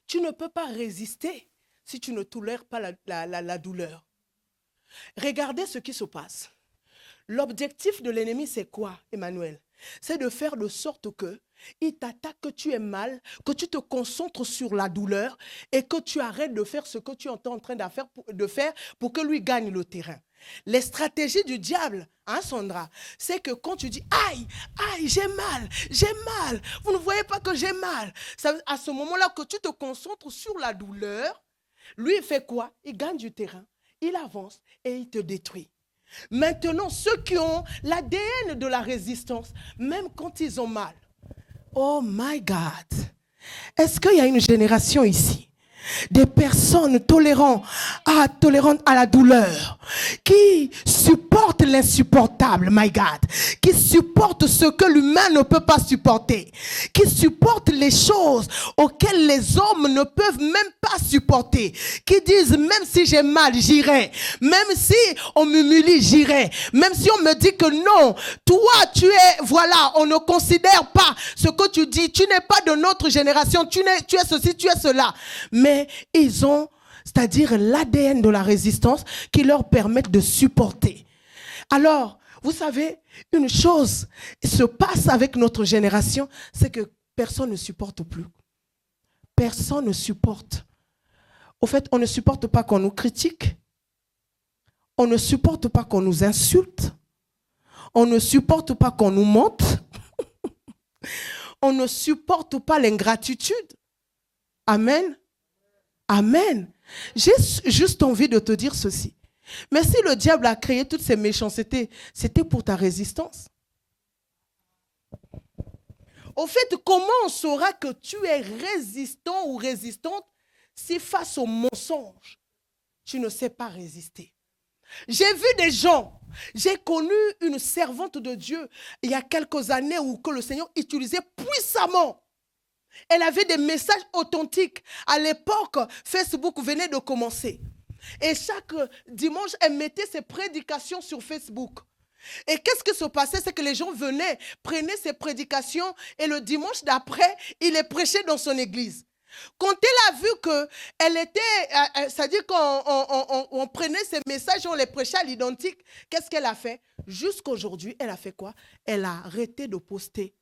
Tu ne peux pas résister si tu ne tolères pas la douleur. Regardez ce qui se passe. L'objectif de l'ennemi, c'est quoi, Emmanuel? C'est de faire de sorte que il t'attaque, que tu aies mal, que tu te concentres sur la douleur et que tu arrêtes de faire ce que tu es en train de faire pour que lui gagne le terrain. Les stratégies du diable, hein Sandra, c'est que quand tu dis « Aïe, aïe, j'ai mal, vous ne voyez pas que j'ai mal », à ce moment-là que tu te concentres sur la douleur, lui il fait quoi? Il gagne du terrain, il avance et il te détruit. Maintenant, ceux qui ont l'ADN de la résistance, même quand ils ont mal, oh my God, est-ce qu'il y a une génération ici? Des personnes tolérantes à la douleur, qui supportent l'insupportable, my God, qui supportent ce que l'humain ne peut pas supporter, qui supportent les choses auxquelles les hommes ne peuvent même pas supporter, qui disent même si j'ai mal, j'irai, même si on m'humilie, j'irai, même si on me dit que non, toi tu es, voilà, on ne considère pas ce que tu dis, tu n'es pas de notre génération, tu es ceci, tu es cela, mais ils ont, c'est-à-dire l'ADN de la résistance qui leur permettent de supporter. Alors, vous savez, une chose se passe avec notre génération, c'est que personne ne supporte plus. Personne ne supporte. Au fait, on ne supporte pas qu'on nous critique. On ne supporte pas qu'on nous insulte. On ne supporte pas qu'on nous mente. On ne supporte pas l'ingratitude. Amen. Amen. J'ai juste envie de te dire ceci. Mais si le diable a créé toutes ces méchancetés, c'était pour ta résistance. Au fait, comment on saura que tu es résistant ou résistante si face au mensonge, tu ne sais pas résister? J'ai vu des gens, j'ai connu une servante de Dieu il y a quelques années où que le Seigneur utilisait puissamment. Elle avait des messages authentiques. À l'époque, Facebook venait de commencer. Et chaque dimanche, elle mettait ses prédications sur Facebook. Et qu'est-ce qui se passait? C'est que les gens venaient, prenaient ses prédications et le dimanche d'après, il les prêchait dans son église. Quand elle a vu qu'elle était, c'est-à-dire qu'on prenait ces messages, on les prêchait à l'identique, qu'est-ce qu'elle a fait? Jusqu'aujourd'hui, elle a fait quoi? Elle a arrêté de poster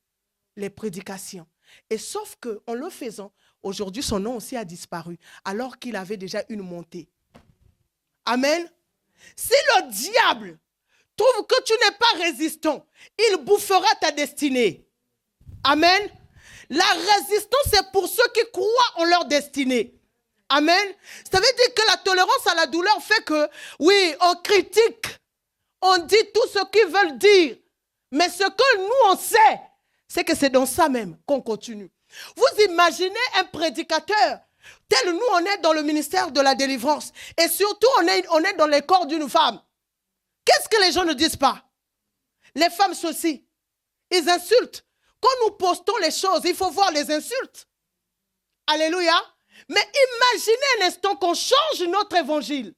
les prédications. Et sauf qu'en le faisant, aujourd'hui, son nom aussi a disparu, alors qu'il avait déjà une montée. Amen. Si le diable trouve que tu n'es pas résistant, il bouffera ta destinée. Amen. La résistance, c'est pour ceux qui croient en leur destinée. Amen. Ça veut dire que la tolérance à la douleur fait que, oui, on critique, on dit tout ce qu'ils veulent dire, mais ce que nous, on sait, c'est que c'est dans ça même qu'on continue. Vous imaginez un prédicateur, tel nous, on est dans le ministère de la délivrance, et surtout, on est dans les corps d'une femme. Qu'est-ce que les gens ne disent pas? Les femmes ceci, ils insultent. Quand nous postons les choses, il faut voir les insultes. Alléluia. Mais imaginez un instant qu'on change notre évangile.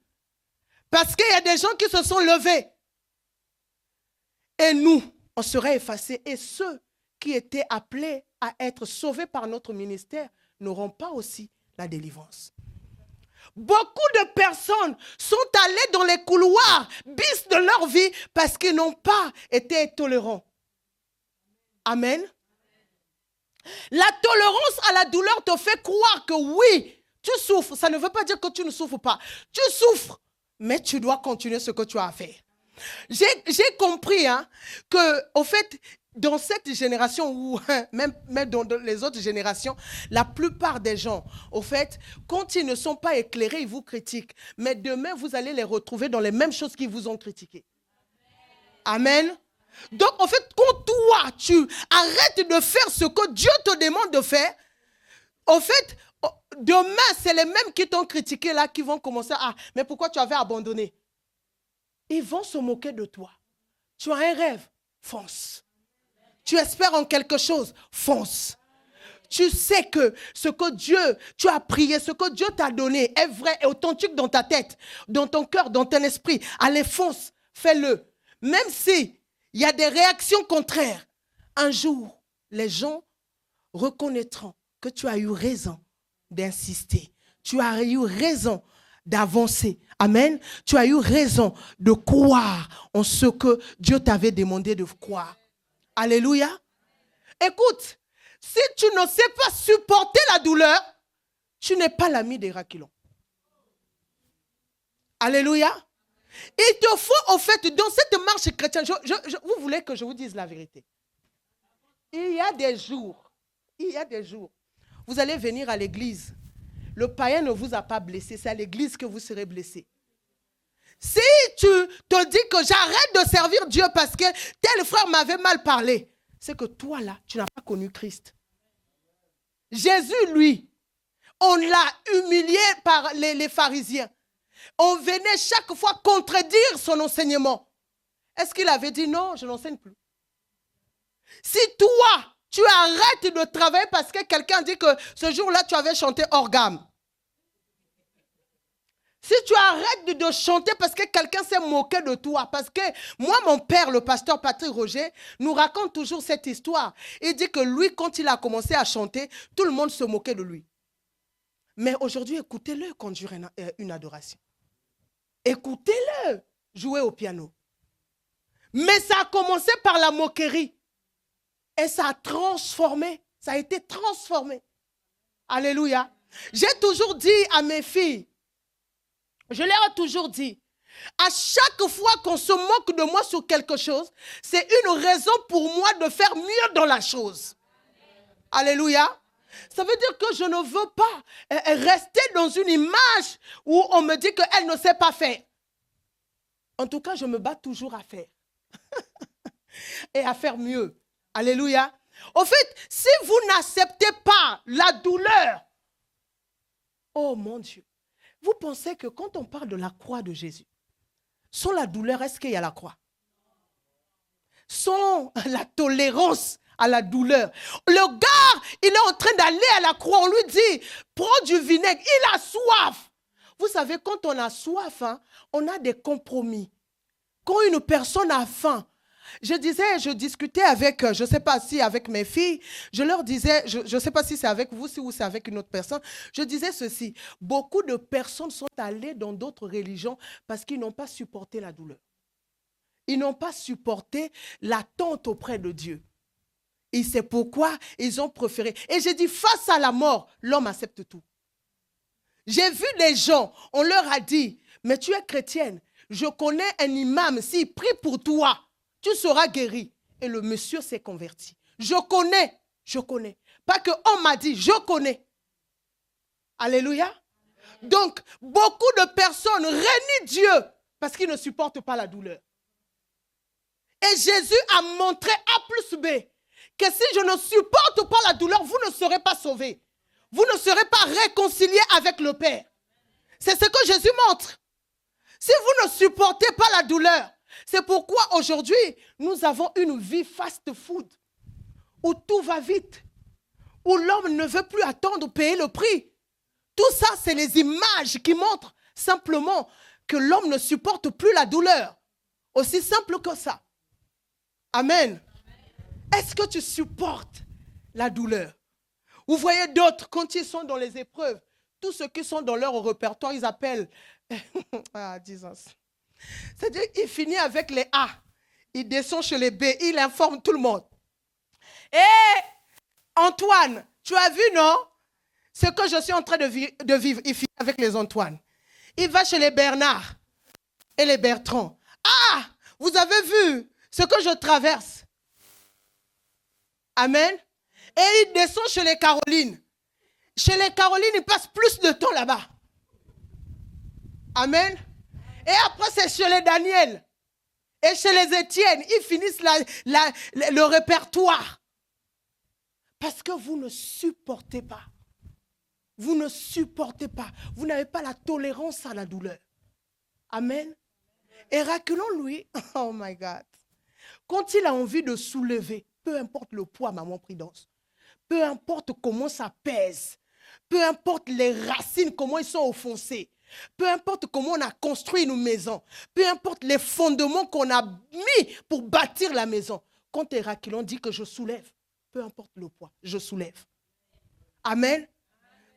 Parce qu'il y a des gens qui se sont levés. Et nous, on serait effacés. Et ceux qui étaient appelés à être sauvés par notre ministère n'auront pas aussi la délivrance. Beaucoup de personnes sont allées dans les couloirs bis de leur vie parce qu'ils n'ont pas été tolérants. Amen. La tolérance à la douleur te fait croire que oui, tu souffres. Ça ne veut pas dire que tu ne souffres pas. Tu souffres, mais tu dois continuer ce que tu as à faire. J'ai compris que, au fait, dans cette génération ou même dans les autres générations, la plupart des gens, au fait, quand ils ne sont pas éclairés, ils vous critiquent. Mais demain, vous allez les retrouver dans les mêmes choses qu'ils vous ont critiquées. Amen. Donc, en fait, quand toi, tu arrêtes de faire ce que Dieu te demande de faire, en fait, demain, c'est les mêmes qui t'ont critiqué là qui vont commencer à, mais pourquoi tu avais abandonné? Ils vont se moquer de toi. Tu as un rêve, fonce. Tu espères en quelque chose, fonce. Tu sais que ce que Dieu, tu as prié, ce que Dieu t'a donné est vrai et authentique dans ta tête, dans ton cœur, dans ton esprit. Allez, fonce, fais-le. Même si il y a des réactions contraires, un jour, les gens reconnaîtront que tu as eu raison d'insister. Tu as eu raison d'avancer. Amen. Tu as eu raison de croire en ce que Dieu t'avait demandé de croire. Alléluia. Écoute, si tu ne sais pas supporter la douleur, tu n'es pas l'ami d'Héraklon. Alléluia. Il te faut, au fait, dans cette marche chrétienne, vous voulez que je vous dise la vérité. Il y a des jours, vous allez venir à l'église. Le païen ne vous a pas blessé, c'est à l'église que vous serez blessé. Si tu te dis que j'arrête de servir Dieu parce que tel frère m'avait mal parlé, c'est que toi là, tu n'as pas connu Christ. Jésus, lui, on l'a humilié par les pharisiens. On venait chaque fois contredire son enseignement. Est-ce qu'il avait dit non, je n'enseigne plus? Si toi, tu arrêtes de travailler parce que quelqu'un dit que ce jour-là, tu avais chanté hors gamme. Si tu arrêtes de chanter parce que quelqu'un s'est moqué de toi, parce que moi, mon père, le pasteur Patrick Roger, nous raconte toujours cette histoire. Il dit que lui, quand il a commencé à chanter, tout le monde se moquait de lui. Mais aujourd'hui, écoutez-le conduire une adoration. Écoutez-le jouer au piano. Mais ça a commencé par la moquerie. Et ça a transformé. Ça a été transformé. Alléluia. J'ai toujours dit à mes filles, je leur ai toujours dit, à chaque fois qu'on se moque de moi sur quelque chose, c'est une raison pour moi de faire mieux dans la chose. Alléluia. Ça veut dire que je ne veux pas rester dans une image où on me dit qu'elle ne sait pas faire. En tout cas, je me bats toujours à faire. Et à faire mieux. Alléluia. Au fait, si vous n'acceptez pas la douleur, oh mon Dieu, vous pensez que quand on parle de la croix de Jésus, sans la douleur, est-ce qu'il y a la croix? Sans la tolérance à la douleur. Le gars, il est en train d'aller à la croix, on lui dit, prends du vinaigre, il a soif. Vous savez, quand on a soif, hein, on a des compromis. Quand une personne a faim, je discutais avec, je ne sais pas si avec mes filles, je leur disais, je ne sais pas si c'est avec vous ou c'est avec une autre personne, je disais ceci, beaucoup de personnes sont allées dans d'autres religions parce qu'ils n'ont pas supporté la douleur. Ils n'ont pas supporté l'attente auprès de Dieu. Et c'est pourquoi ils ont préféré. Et j'ai dit, face à la mort, l'homme accepte tout. J'ai vu des gens, on leur a dit, mais tu es chrétienne, je connais un imam, s'il prie pour toi, tu seras guéri. Et le monsieur s'est converti. Je connais. Pas qu'on m'a dit, je connais. Alléluia. Donc, beaucoup de personnes renient Dieu parce qu'ils ne supportent pas la douleur. Et Jésus a montré A plus B que si je ne supporte pas la douleur, vous ne serez pas sauvés. Vous ne serez pas réconciliés avec le Père. C'est ce que Jésus montre. Si vous ne supportez pas la douleur, c'est pourquoi aujourd'hui, nous avons une vie fast-food, où tout va vite, où l'homme ne veut plus attendre, payer le prix. Tout ça, c'est les images qui montrent simplement que l'homme ne supporte plus la douleur. Aussi simple que ça. Amen. Est-ce que tu supportes la douleur? Vous voyez d'autres, quand ils sont dans les épreuves, tous ceux qui sont dans leur répertoire, ils appellent... ah, Jesus. C'est-à-dire, il finit avec les A. Il descend chez les B. Il informe tout le monde. Hé, Antoine, tu as vu, non? Ce que je suis en train de vivre. Il finit avec les Antoine. Il va chez les Bernard et les Bertrand. Ah, vous avez vu ce que je traverse? Amen. Et il descend chez les Caroline. Chez les Caroline, il passe plus de temps là-bas. Amen. Et après, c'est chez les Daniel. Et chez les Étienne, ils finissent le répertoire. Parce que vous ne supportez pas. Vous ne supportez pas. Vous n'avez pas la tolérance à la douleur. Amen. Et Raculon, lui, oh my God. Quand il a envie de soulever, peu importe le poids, maman Prudence, peu importe comment ça pèse, peu importe les racines, comment ils sont enfoncés, peu importe comment on a construit une maison, peu importe les fondements qu'on a mis pour bâtir la maison, quand Héraclion dit que je soulève, peu importe le poids, je soulève. Amen.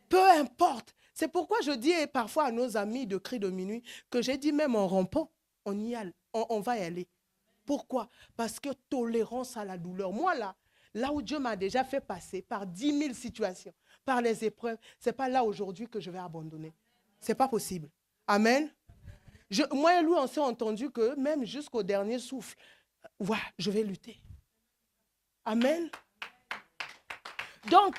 Peu importe. C'est pourquoi je dis parfois à nos amis de Cris de Minuit que j'ai dit même en rampant, on va y aller. Pourquoi? Parce que tolérance à la douleur. Moi là où Dieu m'a déjà fait passer par 10 000 situations, par les épreuves, ce n'est pas là aujourd'hui que je vais abandonner. Ce n'est pas possible. Amen. Moi et lui, on s'est entendu que même jusqu'au dernier souffle, ouais, je vais lutter. Amen. Donc,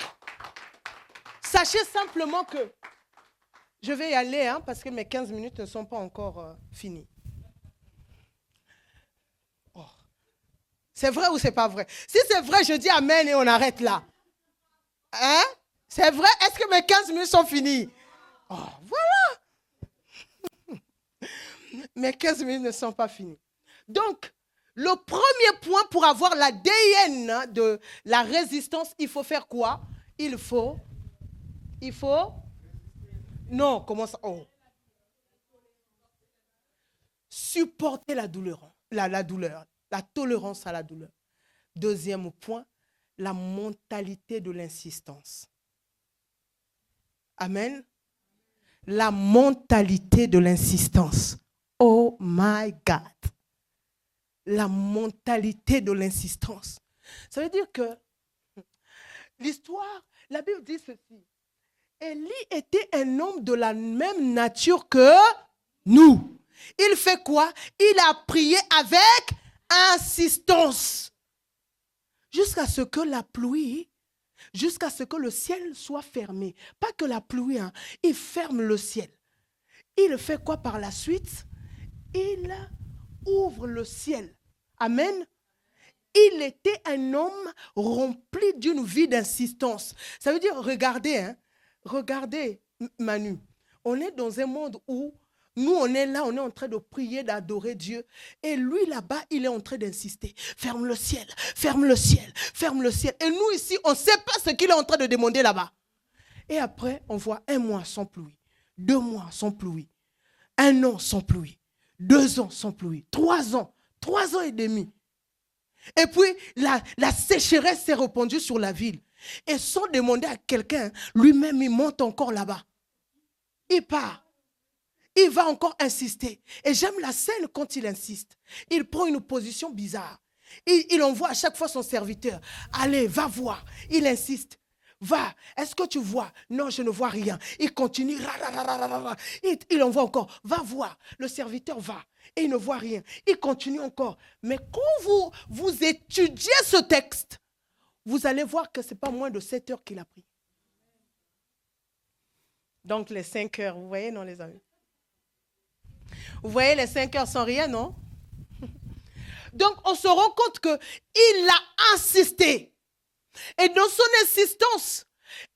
sachez simplement que je vais y aller hein, parce que mes 15 minutes ne sont pas encore finies. Oh. C'est vrai ou c'est pas vrai? Si c'est vrai, je dis amen et on arrête là. Hein? C'est vrai, est-ce que mes 15 minutes sont finies? Oh, voilà. Mes 15 minutes ne sont pas finies. Donc, le premier point pour avoir l'ADN de la résistance, il faut faire quoi? Il faut, non, comment ça? Oh. Supporter la douleur, la douleur, la tolérance à la douleur. Deuxième point, la mentalité de l'insistance. Amen. La mentalité de l'insistance. Oh my God. La mentalité de l'insistance. Ça veut dire que l'histoire, la Bible dit ceci. Élie était un homme de la même nature que nous. Il fait quoi? Il a prié avec insistance. Jusqu'à ce que la pluie, jusqu'à ce que le ciel soit fermé. Pas que la pluie, hein, il ferme le ciel. Il fait quoi par la suite? Il ouvre le ciel. Amen. Il était un homme rempli d'une vie d'insistance. Ça veut dire, regardez, hein, regardez Manu. On est dans un monde où nous, on est là, on est en train de prier, d'adorer Dieu. Et lui, là-bas, il est en train d'insister. Ferme le ciel, ferme le ciel, ferme le ciel. Et nous, ici, on ne sait pas ce qu'il est en train de demander là-bas. Et après, on voit 1 mois sans pluie, 2 mois sans pluie, 1 an sans pluie, 2 ans sans pluie, 3 ans, 3 ans et demi. Et puis, la sécheresse s'est répandue sur la ville. Et sans demander à quelqu'un, lui-même, il monte encore là-bas. Il part. Il va encore insister. Et j'aime la scène quand il insiste. Il prend une position bizarre. Il envoie à chaque fois son serviteur. Allez, va voir. Il insiste. Va. Est-ce que tu vois? Non, je ne vois rien. Il continue. Il envoie encore. Va voir. Le serviteur va. Et il ne voit rien. Il continue encore. Mais quand vous étudiez ce texte, vous allez voir que ce n'est pas moins de 7 heures qu'il a pris. Donc les 5 heures, vous voyez, non les amis? Vous voyez, les 5 heures sans rien, non? Donc, on se rend compte qu'il a insisté. Et dans son insistance,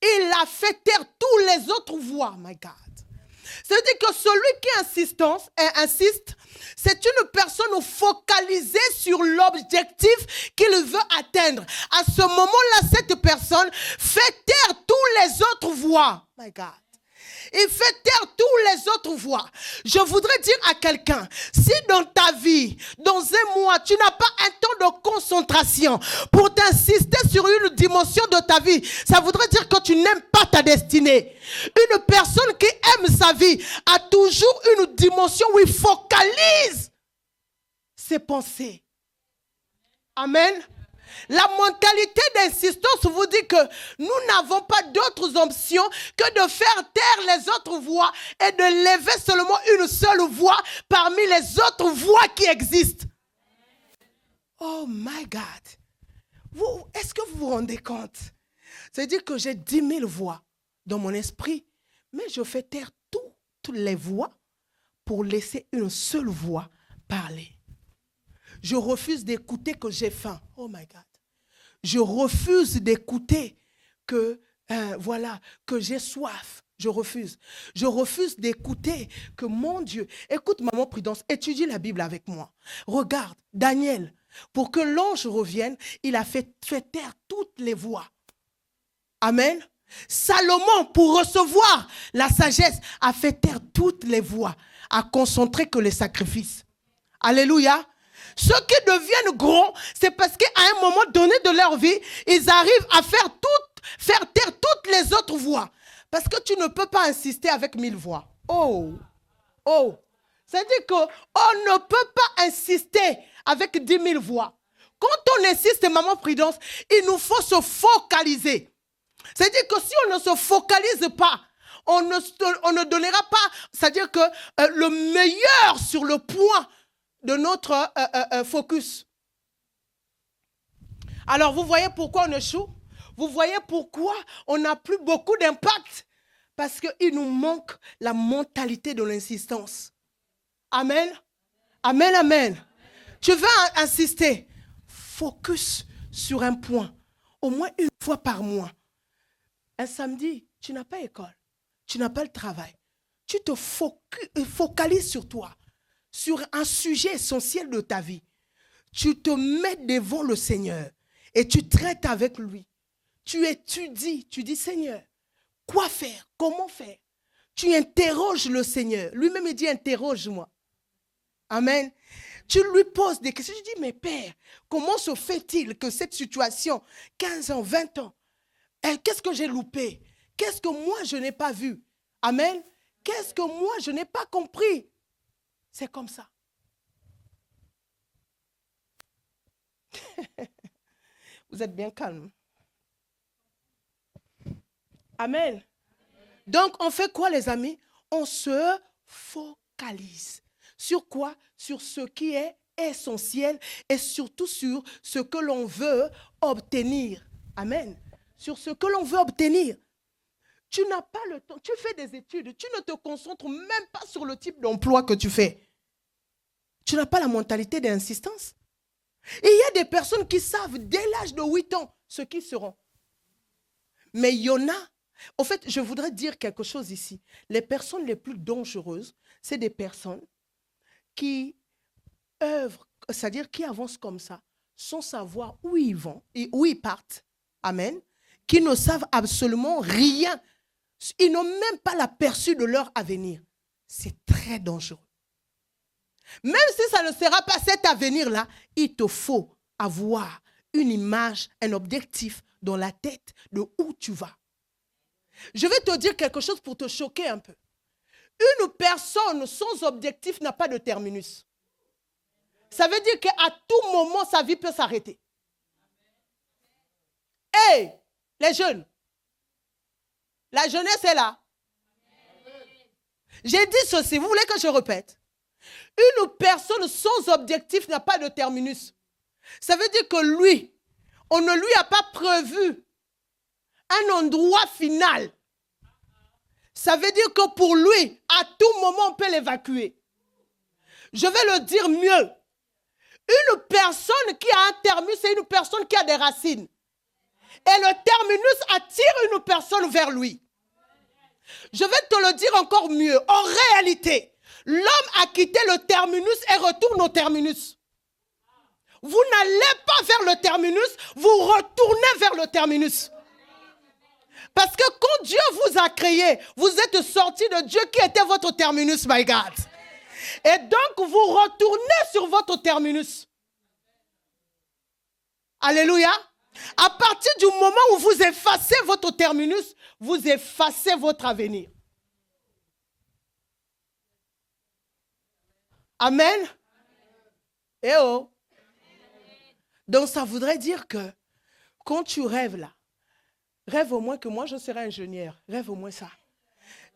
il a fait taire tous les autres voix. My God. C'est-à-dire que celui qui insiste, c'est une personne focalisée sur l'objectif qu'il veut atteindre. À ce moment-là, cette personne fait taire tous les autres voix. My God. Il fait taire tous les autres voix. Je voudrais dire à quelqu'un, si dans ta vie, dans 1 mois, tu n'as pas un temps de concentration pour t'insister sur une dimension de ta vie, ça voudrait dire que tu n'aimes pas ta destinée. Une personne qui aime sa vie a toujours une dimension où il focalise ses pensées. Amen. La mentalité d'insistance vous dit que nous n'avons pas d'autres options que de faire taire les autres voix et de lever seulement une seule voix parmi les autres voix qui existent. Oh my God. Est-ce que vous vous rendez compte? C'est-à-dire que j'ai 10 000 voix dans mon esprit, mais je fais taire toutes les voix pour laisser une seule voix parler. Je refuse d'écouter que j'ai faim. Oh my God. Je refuse d'écouter que j'ai soif. Je refuse. Je refuse d'écouter que mon Dieu. Écoute, maman Prudence, étudie la Bible avec moi. Regarde, Daniel, pour que l'ange revienne, il a fait taire toutes les voix. Amen. Salomon, pour recevoir la sagesse, a fait taire toutes les voix, a concentré que les sacrifices. Alléluia. Ceux qui deviennent grands, c'est parce qu'à un moment donné de leur vie, ils arrivent à faire taire toutes les autres voix. Parce que tu ne peux pas insister avec 1000 voix. Oh. C'est-à-dire qu'on ne peut pas insister avec 10 000 voix. Quand on insiste, maman Prudence, il nous faut se focaliser. C'est-à-dire que si on ne se focalise pas, on ne donnera pas, c'est-à-dire que le meilleur sur le point de notre focus. Alors, vous voyez pourquoi on échoue? Vous voyez pourquoi on n'a plus beaucoup d'impact? Parce qu'il nous manque la mentalité de l'insistance. Amen. Amen, amen. Tu veux insister? Focus sur un point, au moins une fois par mois. Un samedi, tu n'as pas école, tu n'as pas le travail. Tu te focalises sur toi, sur un sujet essentiel de ta vie. Tu te mets devant le Seigneur et tu traites avec lui. Tu étudies, tu dis Seigneur, quoi faire, comment faire? Tu interroges le Seigneur. Lui-même, il dit interroge-moi. Amen. Tu lui poses des questions. Je dis, mais Père, comment se fait-il que cette situation, 15 ans, 20 ans, qu'est-ce que j'ai loupé? Qu'est-ce que moi, je n'ai pas vu? Amen. Qu'est-ce que moi, je n'ai pas compris? C'est comme ça. Vous êtes bien calme. Amen. Donc, on fait quoi, les amis? On se focalise. Sur quoi? Sur ce qui est essentiel et surtout sur ce que l'on veut obtenir. Amen. Sur ce que l'on veut obtenir. Tu n'as pas le temps. Tu fais des études. Tu ne te concentres même pas sur le type d'emploi que tu fais. Tu n'as pas la mentalité d'insistance. Et il y a des personnes qui savent dès l'âge de 8 ans ce qu'ils seront. Mais il y en a. En fait, je voudrais dire quelque chose ici. Les personnes les plus dangereuses, c'est des personnes qui œuvrent, c'est-à-dire qui avancent comme ça, sans savoir où ils vont et où ils partent. Amen. Qui ne savent absolument rien. Ils n'ont même pas l'aperçu de leur avenir. C'est très dangereux. Même si ça ne sera pas cet avenir-là, il te faut avoir une image, un objectif dans la tête de où tu vas. Je vais te dire quelque chose pour te choquer un peu. Une personne sans objectif n'a pas de terminus. Ça veut dire qu'à tout moment, sa vie peut s'arrêter. Hey, les jeunes, la jeunesse est là. J'ai dit ceci, vous voulez que je répète? Une personne sans objectif n'a pas de terminus. Ça veut dire que lui, on ne lui a pas prévu un endroit final. Ça veut dire que pour lui, à tout moment, on peut l'évacuer. Je vais le dire mieux. Une personne qui a un terminus, c'est une personne qui a des racines. Et le terminus attire une personne vers lui. Je vais te le dire encore mieux. En réalité, l'homme a quitté le terminus et retourne au terminus. Vous n'allez pas vers le terminus, vous retournez vers le terminus. Parce que quand Dieu vous a créé, vous êtes sorti de Dieu qui était votre terminus, my God. Et donc, vous retournez sur votre terminus. Alléluia. À partir du moment où vous effacez votre terminus, vous effacez votre avenir. Amen. Eh oh. Donc, ça voudrait dire que quand tu rêves là, rêve au moins que moi je serai ingénieur. Rêve au moins ça.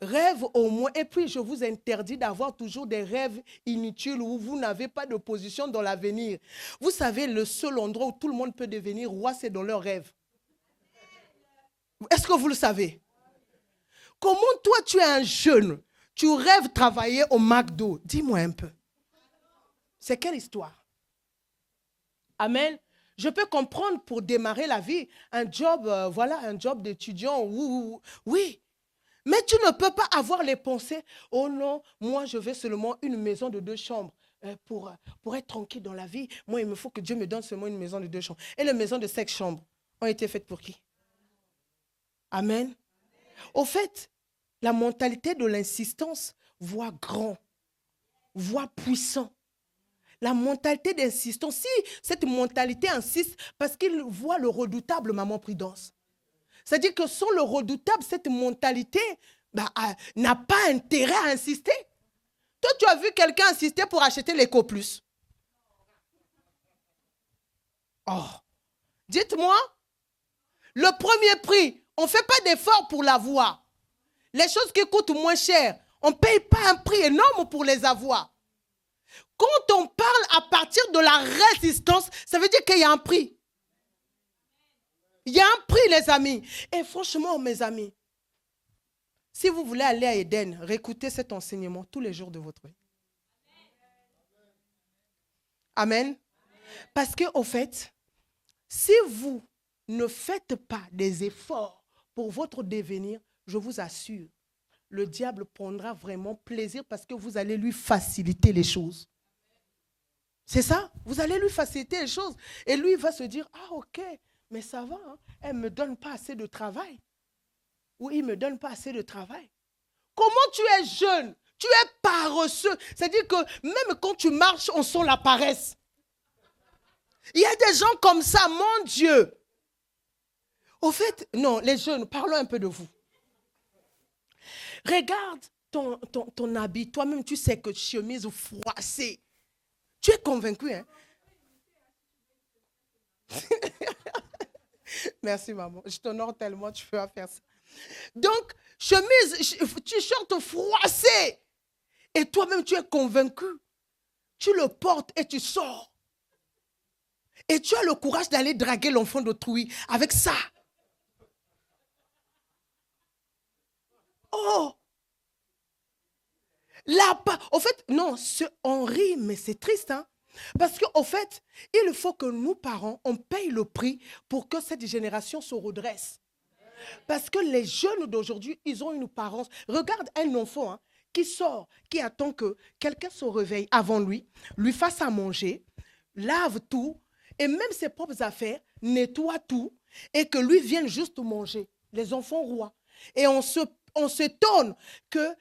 Rêve au moins. Et puis je vous interdis d'avoir toujours des rêves inutiles où vous n'avez pas de position dans l'avenir. Vous savez, le seul endroit où tout le monde peut devenir roi, c'est dans leurs rêves. Est-ce que vous le savez? Comment toi tu es un jeune, tu rêves travailler au McDo? Dis-moi un peu. C'est quelle histoire? Amen. Je peux comprendre pour démarrer la vie, un job, un job d'étudiant, oui. Mais tu ne peux pas avoir les pensées, oh non, moi je veux seulement une maison de 2 chambres pour être tranquille dans la vie. Moi, il me faut que Dieu me donne seulement une maison de 2 chambres. Et les maisons de 5 chambres ont été faites pour qui? Amen. Au fait, la mentalité de l'insistance voit grand, voit puissant. La mentalité d'insistance, si cette mentalité insiste parce qu'il voit le redoutable Maman Prudence. C'est-à-dire que sans le redoutable, cette mentalité n'a pas intérêt à insister. Toi, tu as vu quelqu'un insister pour acheter l'Eco Plus. Oh, dites-moi, le premier prix, on ne fait pas d'effort pour l'avoir. Les choses qui coûtent moins cher, on ne paye pas un prix énorme pour les avoir. Quand on parle à partir de la résistance, ça veut dire qu'il y a un prix. Il y a un prix, les amis. Et franchement, mes amis, si vous voulez aller à Éden, réécoutez cet enseignement tous les jours de votre vie. Amen. Parce qu'au fait, si vous ne faites pas des efforts pour votre devenir, je vous assure, le diable prendra vraiment plaisir parce que vous allez lui faciliter les choses. C'est ça, vous allez lui faciliter les choses. Et lui, il va se dire, ah ok, mais ça va, hein, elle ne me donne pas assez de travail. Ou il ne me donne pas assez de travail. Comment tu es jeune? Tu es paresseux. C'est-à-dire que même quand tu marches, on sent la paresse. Il y a des gens comme ça, mon Dieu. Au fait, non, les jeunes, parlons un peu de vous. Regarde ton habit. Toi-même, tu sais que chemise froissée. Tu es convaincu, hein? Merci, maman. Je t'honore tellement, tu peux faire ça. Donc, chemise, t-shirt froissé. Et toi-même, tu es convaincu. Tu le portes et tu sors. Et tu as le courage d'aller draguer l'enfant d'autrui avec ça. Oh! Au fait, non, on rit, mais c'est triste, hein? Parce qu'au fait, il faut que nous, parents, on paye le prix pour que cette génération se redresse. Parce que les jeunes d'aujourd'hui, ils ont une parence. Regarde un enfant hein, qui sort, qui attend que quelqu'un se réveille avant lui fasse à manger, lave tout, et même ses propres affaires, nettoie tout, et que lui vienne juste manger. Les enfants rois. Et on s'étonne que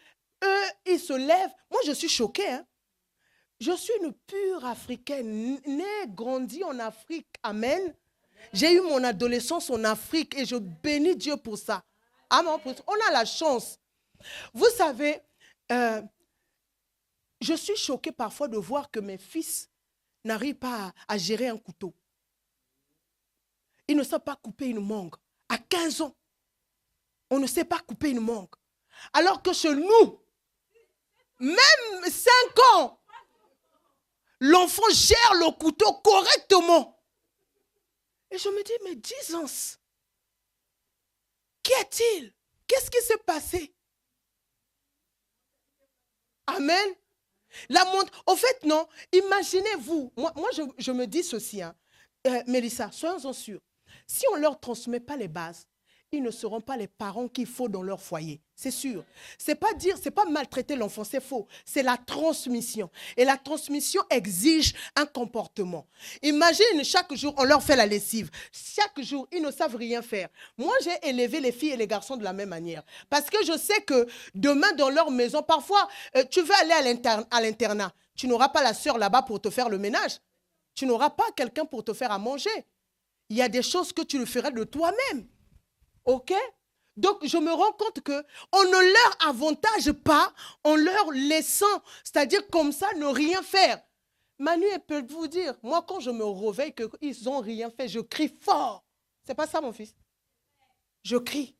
eux, ils se lèvent. Moi, je suis choquée. Hein. Je suis une pure africaine, née, grandie en Afrique. Amen. J'ai eu mon adolescence en Afrique et je bénis Dieu pour ça. Amen. On a la chance. Vous savez, je suis choquée parfois de voir que mes fils n'arrivent pas à gérer un couteau. Ils ne savent pas couper une mangue. À 15 ans, on ne sait pas couper une mangue. Alors que chez nous, même 5 ans, l'enfant gère le couteau correctement. Et je me dis, mais Jesus, qu'y a-t-il? Qu'est-ce qui s'est passé? Amen. Au fait, non, imaginez-vous, moi je me dis ceci, hein. Mélissa, soyons-en sûrs, si on ne leur transmet pas les bases, ils ne seront pas les parents qu'il faut dans leur foyer. C'est sûr. C'est pas maltraiter l'enfant, c'est faux. C'est la transmission. Et la transmission exige un comportement. Imagine, chaque jour, on leur fait la lessive. Chaque jour, ils ne savent rien faire. Moi, j'ai élevé les filles et les garçons de la même manière. Parce que je sais que demain, dans leur maison, parfois, tu veux aller à l'internat. Tu n'auras pas la sœur là-bas pour te faire le ménage. Tu n'auras pas quelqu'un pour te faire à manger. Il y a des choses que tu le feras de toi-même. OK? Donc, je me rends compte qu'on ne leur avantage pas en leur laissant, c'est-à-dire comme ça, ne rien faire. Manu peut vous dire, moi, quand je me réveille qu'ils n'ont rien fait, je crie fort. C'est pas ça, mon fils? Je crie.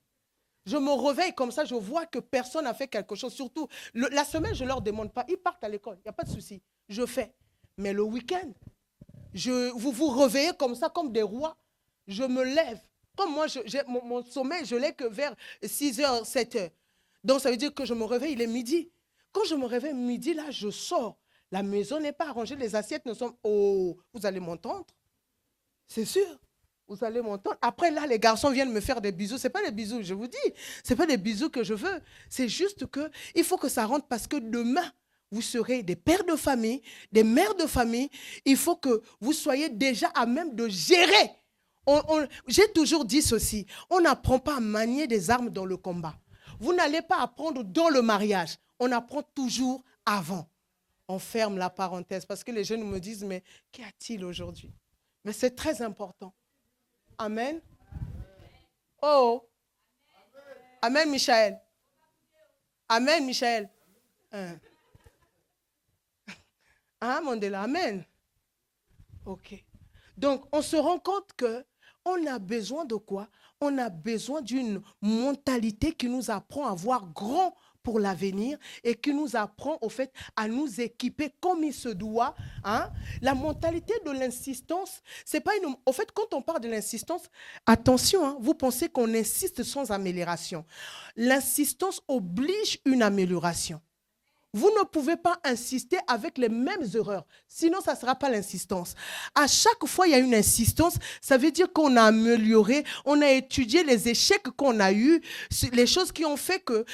Je me réveille comme ça, je vois que personne n'a fait quelque chose. Surtout, la semaine, je ne leur demande pas. Ils partent à l'école, il n'y a pas de souci. Je fais. Mais le week-end, vous vous réveillez comme ça, comme des rois. Je me lève. Comme moi, mon sommeil, je l'ai que vers 6h, 7h. Donc, ça veut dire que je me réveille, il est midi. Quand je me réveille midi, là, je sors. La maison n'est pas arrangée, les assiettes ne sont... Oh, vous allez m'entendre. C'est sûr. Vous allez m'entendre. Après, là, les garçons viennent me faire des bisous. Ce n'est pas des bisous, je vous dis. Ce n'est pas des bisous que je veux. C'est juste qu'il faut que ça rentre parce que demain, vous serez des pères de famille, des mères de famille. Il faut que vous soyez déjà à même de gérer. J'ai toujours dit ceci, on n'apprend pas à manier des armes dans le combat. Vous n'allez pas apprendre dans le mariage. On apprend toujours avant. On ferme la parenthèse parce que les jeunes me disent, mais qu'y a-t-il aujourd'hui? Mais c'est très important. Amen. Oh. Amen, Michael. Amen, Michael. Ah, Mandela, amen. OK. Donc, on se rend compte qu'on a besoin de quoi? On a besoin d'une mentalité qui nous apprend à voir grand pour l'avenir et qui nous apprend au fait à nous équiper comme il se doit. Hein? La mentalité de l'insistance, c'est pas une... Au fait, quand on parle de l'insistance, attention, hein, vous pensez qu'on insiste sans amélioration. L'insistance oblige une amélioration. Vous ne pouvez pas insister avec les mêmes erreurs. Sinon, ça ne sera pas l'insistance. À chaque fois, il y a une insistance. Ça veut dire qu'on a amélioré, on a étudié les échecs qu'on a eus, les choses qui ont fait que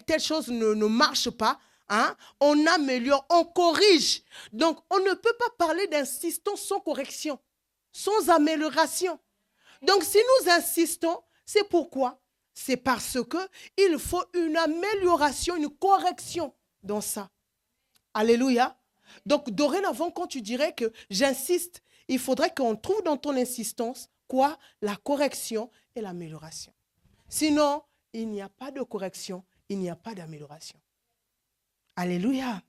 telle chose ne marche pas. Hein? On améliore, on corrige. Donc, on ne peut pas parler d'insistance sans correction, sans amélioration. Donc, si nous insistons, c'est pourquoi? C'est parce qu'il faut une amélioration, une correction dans ça. Alléluia. Donc, dorénavant, quand tu dirais que j'insiste, il faudrait qu'on trouve dans ton insistance quoi? La correction et l'amélioration. Sinon, il n'y a pas de correction, il n'y a pas d'amélioration. Alléluia.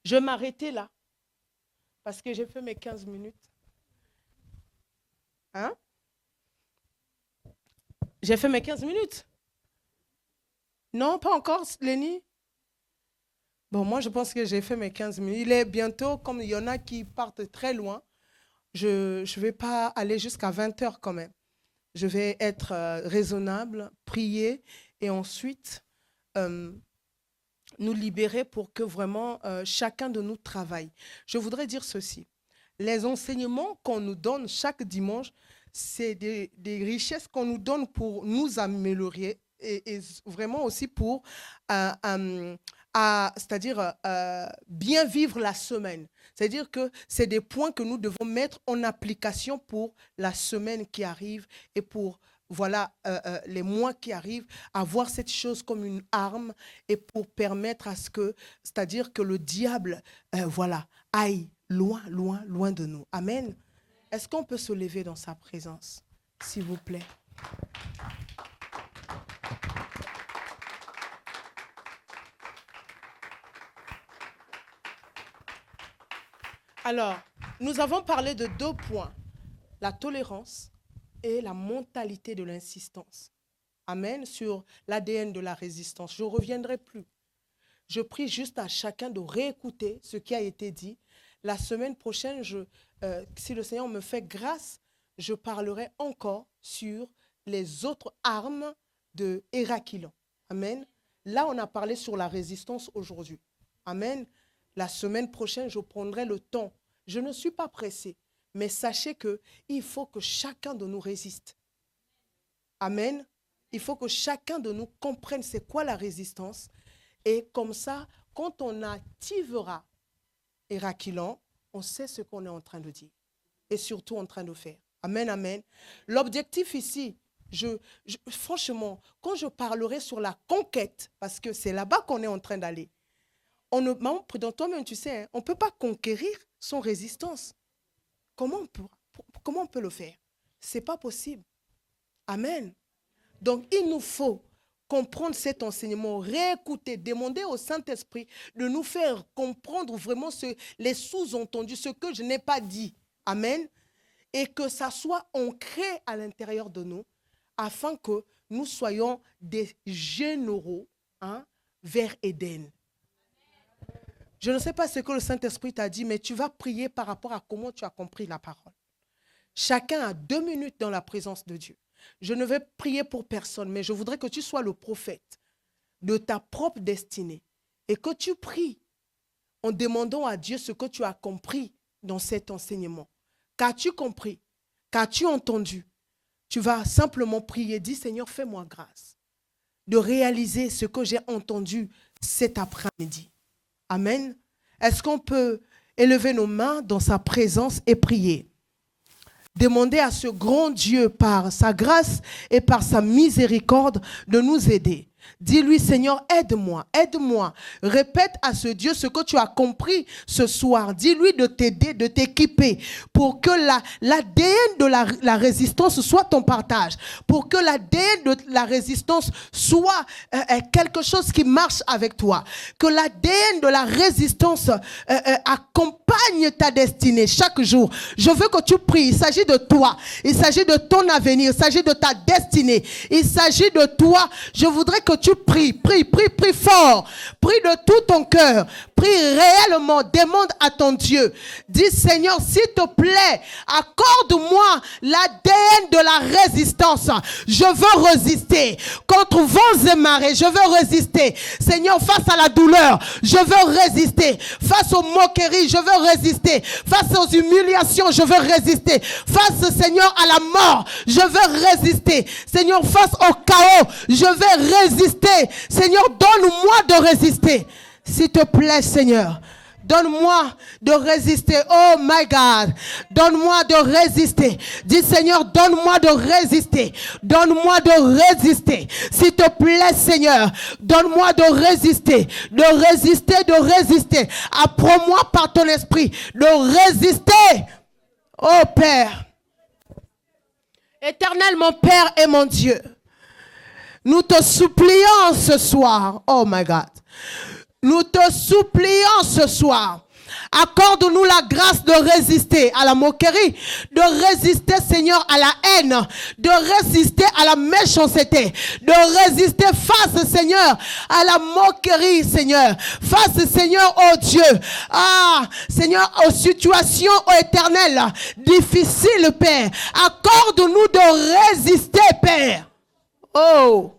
Je vais m'arrêter là parce que j'ai fait mes 15 minutes. Hein? J'ai fait mes 15 minutes. Non, pas encore, Lénie. Bon, moi, je pense que j'ai fait mes 15 minutes. Il est bientôt, comme il y en a qui partent très loin, je ne vais pas aller jusqu'à 20 heures quand même. Je vais être raisonnable, prier et ensuite nous libérer pour que vraiment chacun de nous travaille. Je voudrais dire ceci. Les enseignements qu'on nous donne chaque dimanche, c'est des richesses qu'on nous donne pour nous améliorer et vraiment aussi pour c'est-à-dire bien vivre la semaine. C'est-à-dire que c'est des points que nous devons mettre en application pour la semaine qui arrive et pour les mois qui arrivent, avoir cette chose comme une arme et pour permettre à ce que, c'est-à-dire que le diable, aille loin, loin, loin de nous. Amen. Est-ce qu'on peut se lever dans sa présence, s'il vous plaît? Alors, nous avons parlé de 2 points, la tolérance et la mentalité de l'insistance. Amen, sur l'ADN de la résistance. Je ne reviendrai plus. Je prie juste à chacun de réécouter ce qui a été dit. La semaine prochaine, si le Seigneur me fait grâce, je parlerai encore sur les autres armes de Héraclion. Amen. Là, on a parlé sur la résistance aujourd'hui. Amen. La semaine prochaine, je prendrai le temps. Je ne suis pas pressée, mais sachez qu'il faut que chacun de nous résiste. Amen. Il faut que chacun de nous comprenne c'est quoi la résistance. Et comme ça, quand on activera Héraclion, on sait ce qu'on est en train de dire et surtout en train de faire. Amen, amen. L'objectif ici, franchement, quand je parlerai sur la conquête, parce que c'est là-bas qu'on est en train d'aller, dans toi-même, tu sais, hein, on ne peut pas conquérir sans résistance. Comment on peut le faire? Ce n'est pas possible. Amen. Donc, il nous faut comprendre cet enseignement, réécouter, demander au Saint-Esprit de nous faire comprendre vraiment les sous-entendus, ce que je n'ai pas dit. Amen. Et que ça soit ancré à l'intérieur de nous, afin que nous soyons des généraux vers Éden. Je ne sais pas ce que le Saint-Esprit t'a dit, mais tu vas prier par rapport à comment tu as compris la parole. Chacun a 2 minutes dans la présence de Dieu. Je ne vais prier pour personne, mais je voudrais que tu sois le prophète de ta propre destinée et que tu pries en demandant à Dieu ce que tu as compris dans cet enseignement. Qu'as-tu compris? Qu'as-tu entendu? Tu vas simplement prier, dis Seigneur, fais-moi grâce de réaliser ce que j'ai entendu cet après-midi. Amen. Est-ce qu'on peut élever nos mains dans sa présence et prier? Demander à ce grand Dieu, par sa grâce et par sa miséricorde, de nous aider. Dis-lui, Seigneur, aide-moi, aide-moi. Répète à ce Dieu ce que tu as compris ce soir. Dis-lui de t'aider, de t'équiper pour que l'ADN de la résistance soit ton partage. Pour que l'ADN de la résistance soit quelque chose qui marche avec toi. Que l'ADN de la résistance accompagne ta destinée chaque jour. Je veux que tu pries. Il s'agit de toi. Il s'agit de ton avenir. Il s'agit de ta destinée. Il s'agit de toi. Je voudrais que que tu pries. Prie fort. Prie de tout ton cœur. Prie réellement. Demande à ton Dieu. Dis, Seigneur, s'il te plaît, accorde-moi l'ADN de la résistance. Je veux résister contre vents et marées. Je veux résister. Seigneur, face à la douleur, je veux résister. Face aux moqueries, je veux résister. Face aux humiliations, je veux résister. Face, Seigneur, à la mort, je veux résister. Seigneur, face au chaos, je vais résister. Seigneur, donne-moi de résister. S'il te plaît, Seigneur. Donne-moi de résister. Oh my God. Donne-moi de résister. Dis, Seigneur, donne-moi de résister. Donne-moi de résister. S'il te plaît, Seigneur, donne-moi de résister. De résister, de résister. Apprends-moi par ton esprit de résister. Oh Père. Éternel, mon Père et mon Dieu. Nous te supplions ce soir. Oh my God. Nous te supplions ce soir. Accorde-nous la grâce de résister à la moquerie, de résister, Seigneur, à la haine, de résister à la méchanceté, de résister face, Seigneur, à la moquerie, Seigneur, face, Seigneur, oh Dieu, Seigneur, aux situations éternelles, difficiles, Père. Accorde-nous de résister, Père. Oh,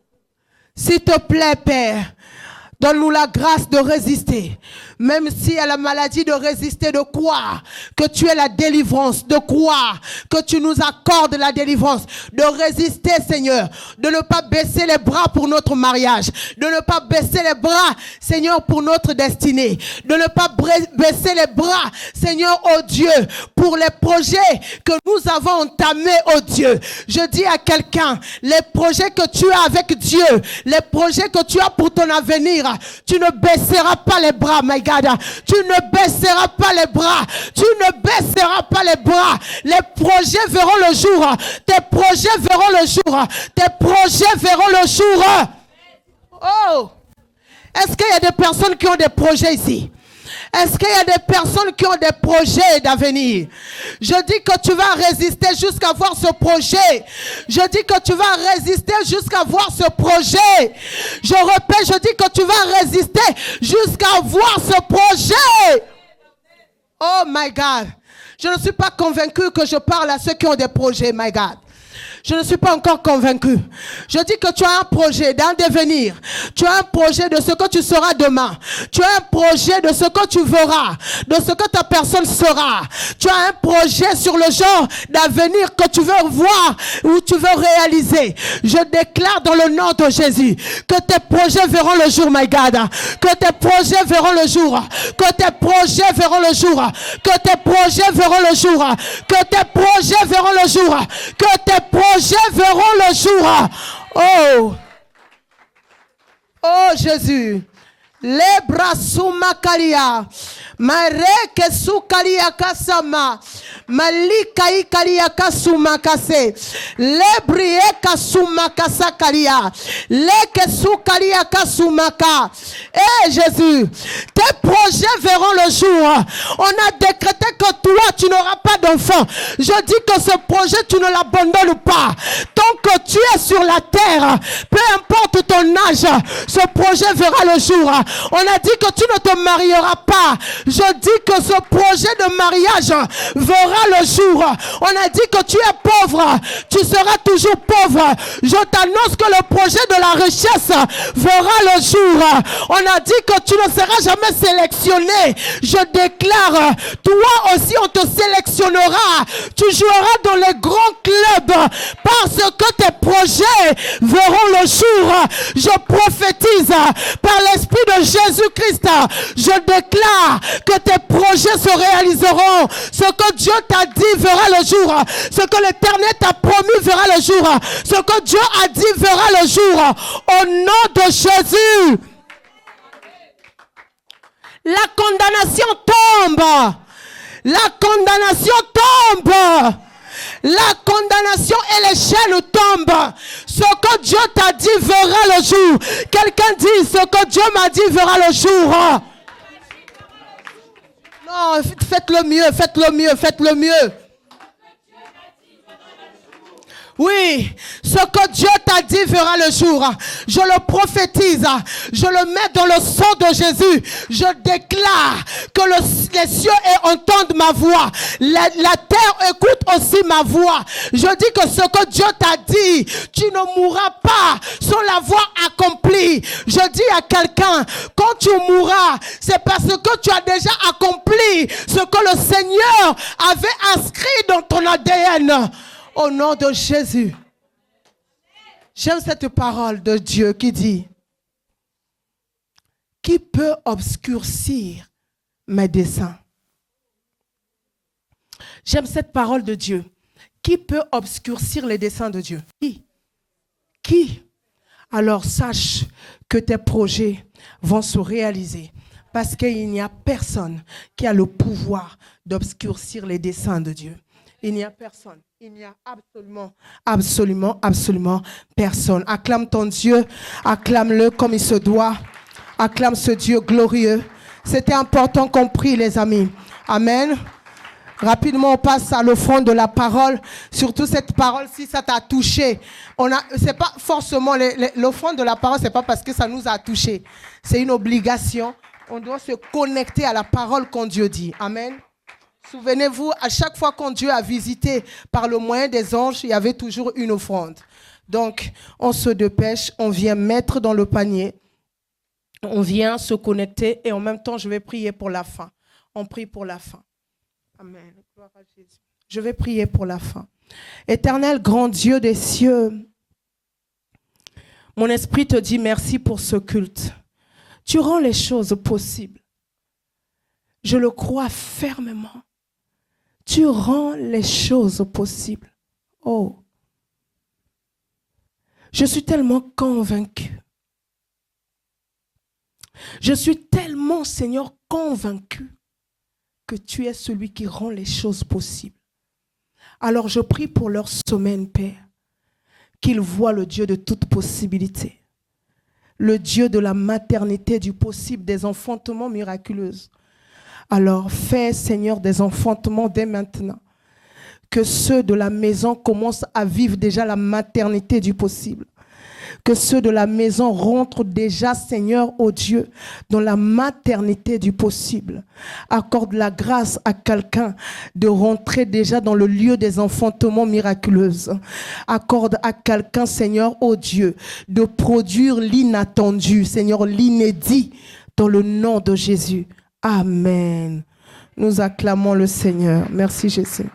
s'il te plaît, Père. Donne-nous la grâce de résister. Même si à la maladie, de résister, de croire que tu es la délivrance, de croire que tu nous accordes la délivrance, de résister, Seigneur, de ne pas baisser les bras pour notre mariage, de ne pas baisser les bras, Seigneur, pour notre destinée, de ne pas baisser les bras, Seigneur, oh Dieu, pour les projets que nous avons entamés, oh Dieu. Je dis à quelqu'un, les projets que tu as avec Dieu, les projets que tu as pour ton avenir, tu ne baisseras pas les bras, my God. Tu ne baisseras pas les bras. Tu ne baisseras pas les bras. Les projets verront le jour. Tes projets verront le jour. Tes projets verront le jour. Oh! Est-ce qu'il y a des personnes qui ont des projets ici? Est-ce qu'il y a des personnes qui ont des projets d'avenir? Je dis que tu vas résister jusqu'à voir ce projet. Je dis que tu vas résister jusqu'à voir ce projet. Je répète, je dis que tu vas résister jusqu'à voir ce projet. Oh my God. Je ne suis pas convaincu que je parle à ceux qui ont des projets, my God. Je ne suis pas encore convaincu. Je dis que tu as un projet d'un devenir. Tu as un projet de ce que tu seras demain. Tu as un projet de ce que tu verras. De ce que ta personne sera. Tu as un projet sur le genre d'avenir que tu veux voir ou tu veux réaliser. Je déclare dans le nom de Jésus que tes projets verront le jour, my God. Que tes projets verront le jour. Que tes projets verront le jour. Que tes projets verront le jour. Que tes projets verront le jour. Que tes projets verront le jour. Oh, oh Jésus. Les bras sous ma kalia. Mareke su kalia kasama. Malika ikalia kasuma kase. Le brie kasuma kasa kalia. Le kesu kalia kasumaka. Eh Jésus, tes projets verront le jour. On a décrété que toi tu n'auras pas d'enfant. Je dis que ce projet tu ne l'abandonnes pas. Tant que tu es sur la terre, peu importe ton âge, ce projet verra le jour. On a dit que tu ne te marieras pas. Je dis que ce projet de mariage verra le jour. On a dit que tu es pauvre. Tu seras toujours pauvre. Je t'annonce que le projet de la richesse verra le jour. On a dit que tu ne seras jamais sélectionné. Je déclare, toi aussi on te sélectionnera. Tu joueras dans les grands clubs parce que tes projets verront le jour. Je prophétise par l'Esprit de Jésus-Christ. Je déclare que tes projets se réaliseront. Ce que Dieu t'a dit verra le jour. Ce que l'Éternel t'a promis verra le jour. Ce que Dieu a dit verra le jour. Au nom de Jésus. La condamnation tombe. La condamnation tombe. La condamnation et les chaînes tombent. Ce que Dieu t'a dit verra le jour. Quelqu'un dit, ce que Dieu m'a dit verra le jour. Non, faites le mieux, faites le mieux, faites le mieux. Oui, ce que Dieu t'a dit verra le jour. Je le prophétise. Je le mets dans le sang de Jésus. Je déclare que les cieux entendent ma voix. La terre écoute aussi ma voix. Je dis que ce que Dieu t'a dit, tu ne mourras pas sans l'avoir accompli. Je dis à quelqu'un, quand tu mourras, c'est parce que tu as déjà accompli ce que le Seigneur avait inscrit dans ton ADN. Au nom de Jésus. J'aime cette parole de Dieu qui dit: qui peut obscurcir mes desseins? J'aime cette parole de Dieu. Qui peut obscurcir les desseins de Dieu? Qui? Alors sache que tes projets vont se réaliser parce qu'il n'y a personne qui a le pouvoir d'obscurcir les desseins de Dieu. Il n'y a personne. Il n'y a absolument personne. Acclame ton Dieu. Acclame-le comme il se doit. Acclame ce Dieu glorieux. C'était important qu'on prie, les amis. Amen. Rapidement, on passe à l'offrande de la parole. Surtout cette parole, si ça t'a touché. C'est pas forcément l'offrande de la parole, c'est pas parce que ça nous a touché. C'est une obligation. On doit se connecter à la parole qu'on Dieu dit. Amen. Souvenez-vous, à chaque fois quand Dieu a visité par le moyen des anges, il y avait toujours une offrande. Donc, on se dépêche, on vient mettre dans le panier, on vient se connecter et en même temps, je vais prier pour la fin. On prie pour la fin. Amen. Gloire à Jésus. Je vais prier pour la fin. Éternel, grand Dieu des cieux, mon esprit te dit merci pour ce culte. Tu rends les choses possibles. Je le crois fermement. Tu rends les choses possibles. Oh, je suis tellement convaincu. Je suis tellement, Seigneur, convaincu que tu es celui qui rend les choses possibles. Alors je prie pour leur semaine, Père, qu'ils voient le Dieu de toute possibilité, le Dieu de la maternité, du possible, des enfantements miraculeux. Alors, fais, Seigneur, des enfantements dès maintenant. Que ceux de la maison commencent à vivre déjà la maternité du possible. Que ceux de la maison rentrent déjà, Seigneur, ô Dieu, dans la maternité du possible. Accorde la grâce à quelqu'un de rentrer déjà dans le lieu des enfantements miraculeux. Accorde à quelqu'un, Seigneur, ô Dieu, de produire l'inattendu, Seigneur, l'inédit, dans le nom de Jésus. Amen. Nous acclamons le Seigneur. Merci Jésus.